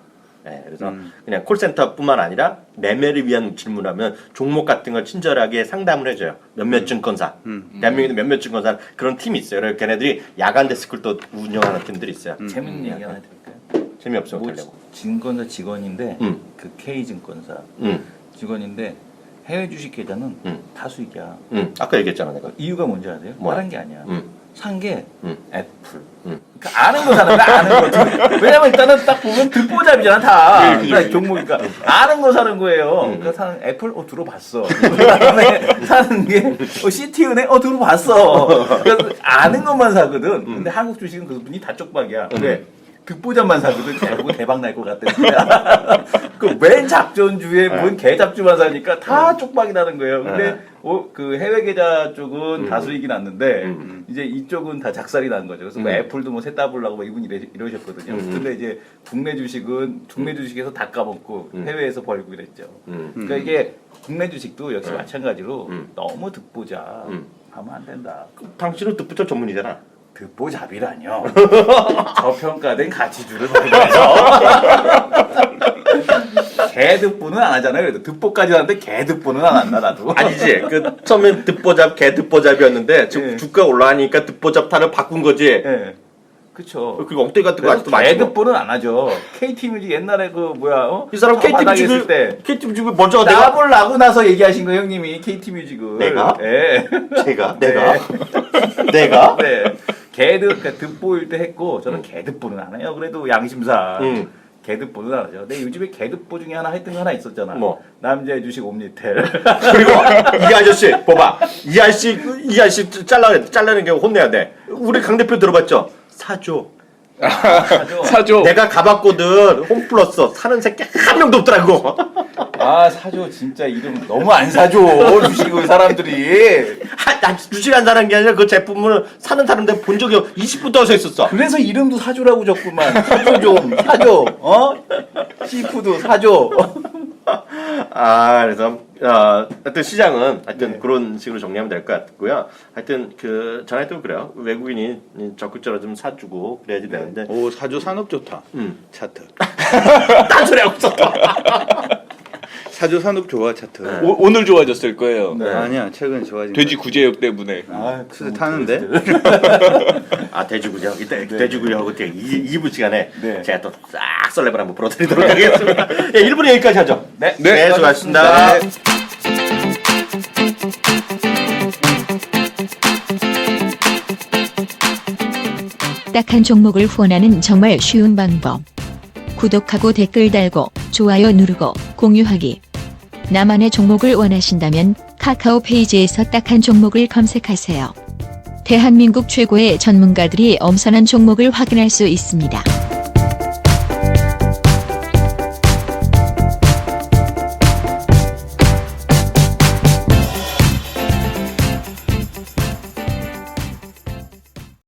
네, 그래서 그냥 콜센터뿐만 아니라 매매를 위한 질문하면 종목 같은 걸 친절하게 상담을 해줘요. 몇몇 증권사, 대한민국에 몇몇 증권사 그런 팀이 있어요. 그래서 걔네들이 야간 데스크를 또 운영하는 팀들이 있어요. 재밌는 얘기 하나 드릴까요? 재미없어 뭐 못하려고. 증권사 직원인데 그 K증권사 직원인데 해외 주식 계좌는 다 수익이야. 아까 얘기했잖아 내가. 이유가 뭔지 아세요? 뭐야? 다른 게 아니야. 산 게 애플. 그러니까 아는 거 사는 거야. 아는 거. 왜냐면 일단은 딱 보면 듣보잡이잖아 다. 그러니까 종목이니까 아는 거 사는 거예요. 그러니까 사는 애플 들어봤어. 그다음에 사는 게 시티은행 들어봤어. 그래서 아는 것만 사거든. 근데 한국 주식은 그분이 다 쪽박이야. 왜? 듣보잡만 사거든. 결국은 대박 날 것 같다는 거야. 그 맨 작전주에 뭔 개잡주만 사니까 다 쪽박이라는 거예요. 근데 그 해외 계좌 쪽은 다 수익이 났는데 이제 이쪽은 다 작살이 난 거죠. 그래서 뭐 애플도 뭐 새 따보려고 뭐 이분이 이러셨거든요. 근데 이제 국내 주식은 국내 주식에서 다 까먹고 해외에서 벌고 이랬죠. 그러니까 이게 국내 주식도 역시 마찬가지로 너무 듣보잡 하면 안 된다. 당신은 듣보잡 전문이잖아. 듣보잡이라뇨. 저평가된 가치주를 발견해서 개듣보는 안 하잖아요. 그래도 듣보까지 하는데 개듣보는 안 한다 나도. 아니지. 그 처음엔 듣보잡 듣보잡이었는데 지금 네. 주가 올라가니까 듣보잡 탄을 바꾼 거지. 네. 그쵸. 그리고 엉덩이 같은 거 아직도 많이 개듣보는 안 하죠. KT뮤직 옛날에 그 뭐야? 이 사람 KT 바닥에 있을 뮤직을 때 KT 뮤직을 먼저 내가 나보려고 나서 얘기하신 거 형님이 KT뮤직을. 내가? 네. 내가 내가 네. 그러니까 듣보일 때 했고 저는 개듣보는 안 해요. 그래도 양심상. 개듣보는 안 하죠. 근데 요즘에 개듣보 중에 하나 했던 거 하나 있었잖아. 뭐? 남자의 주식 옴니텔. 그리고 이 아저씨 봐봐. 이 아저씨 잘라는 게 혼내야 돼. 우리 강 대표 들어봤죠? 사줘. 사줘. 내가 가봤거든. 홈플러스 사는 새끼 한 명도 없더라고. 사줘. 진짜 이름 너무 안 사줘. 주식을 사람들이. 주식 안 사는 게 아니라 그 제품을 사는 사람들 본 적이 20분 떠서 있었어. 그래서 이름도 사줘라고 적구만. 사줘 좀. 사줘. 시푸드 사줘. 그래서 하여튼 시장은 하여튼 그런 식으로 정리하면 될 것 같고요. 하여튼 그 전에도 그래요. 외국인이 적극적으로 좀 사주고 그래야지 되는데. 오 사조 산업 좋다. 차트. 딴 소리 하고 있었다. 사조 산업 좋아 차트. 오늘 좋아졌을 거예요. 네. 아니야 최근 좋아진. 돼지 구제역 때문에. 그래서 타는데. 돼지구이하고 돼지구이하고 2부 시간에 네. 제가 또 싹 설레발 한번 불어드리도록 하겠습니다. 1부는 여기까지 하죠. 네. 네, 수고하셨습니다. 네. 딱한 종목을 후원하는 정말 쉬운 방법. 구독하고 댓글 달고 좋아요 누르고 공유하기. 나만의 종목을 원하신다면 카카오 페이지에서 딱한 종목을 검색하세요. 대한민국 최고의 전문가들이 엄선한 종목을 확인할 수 있습니다.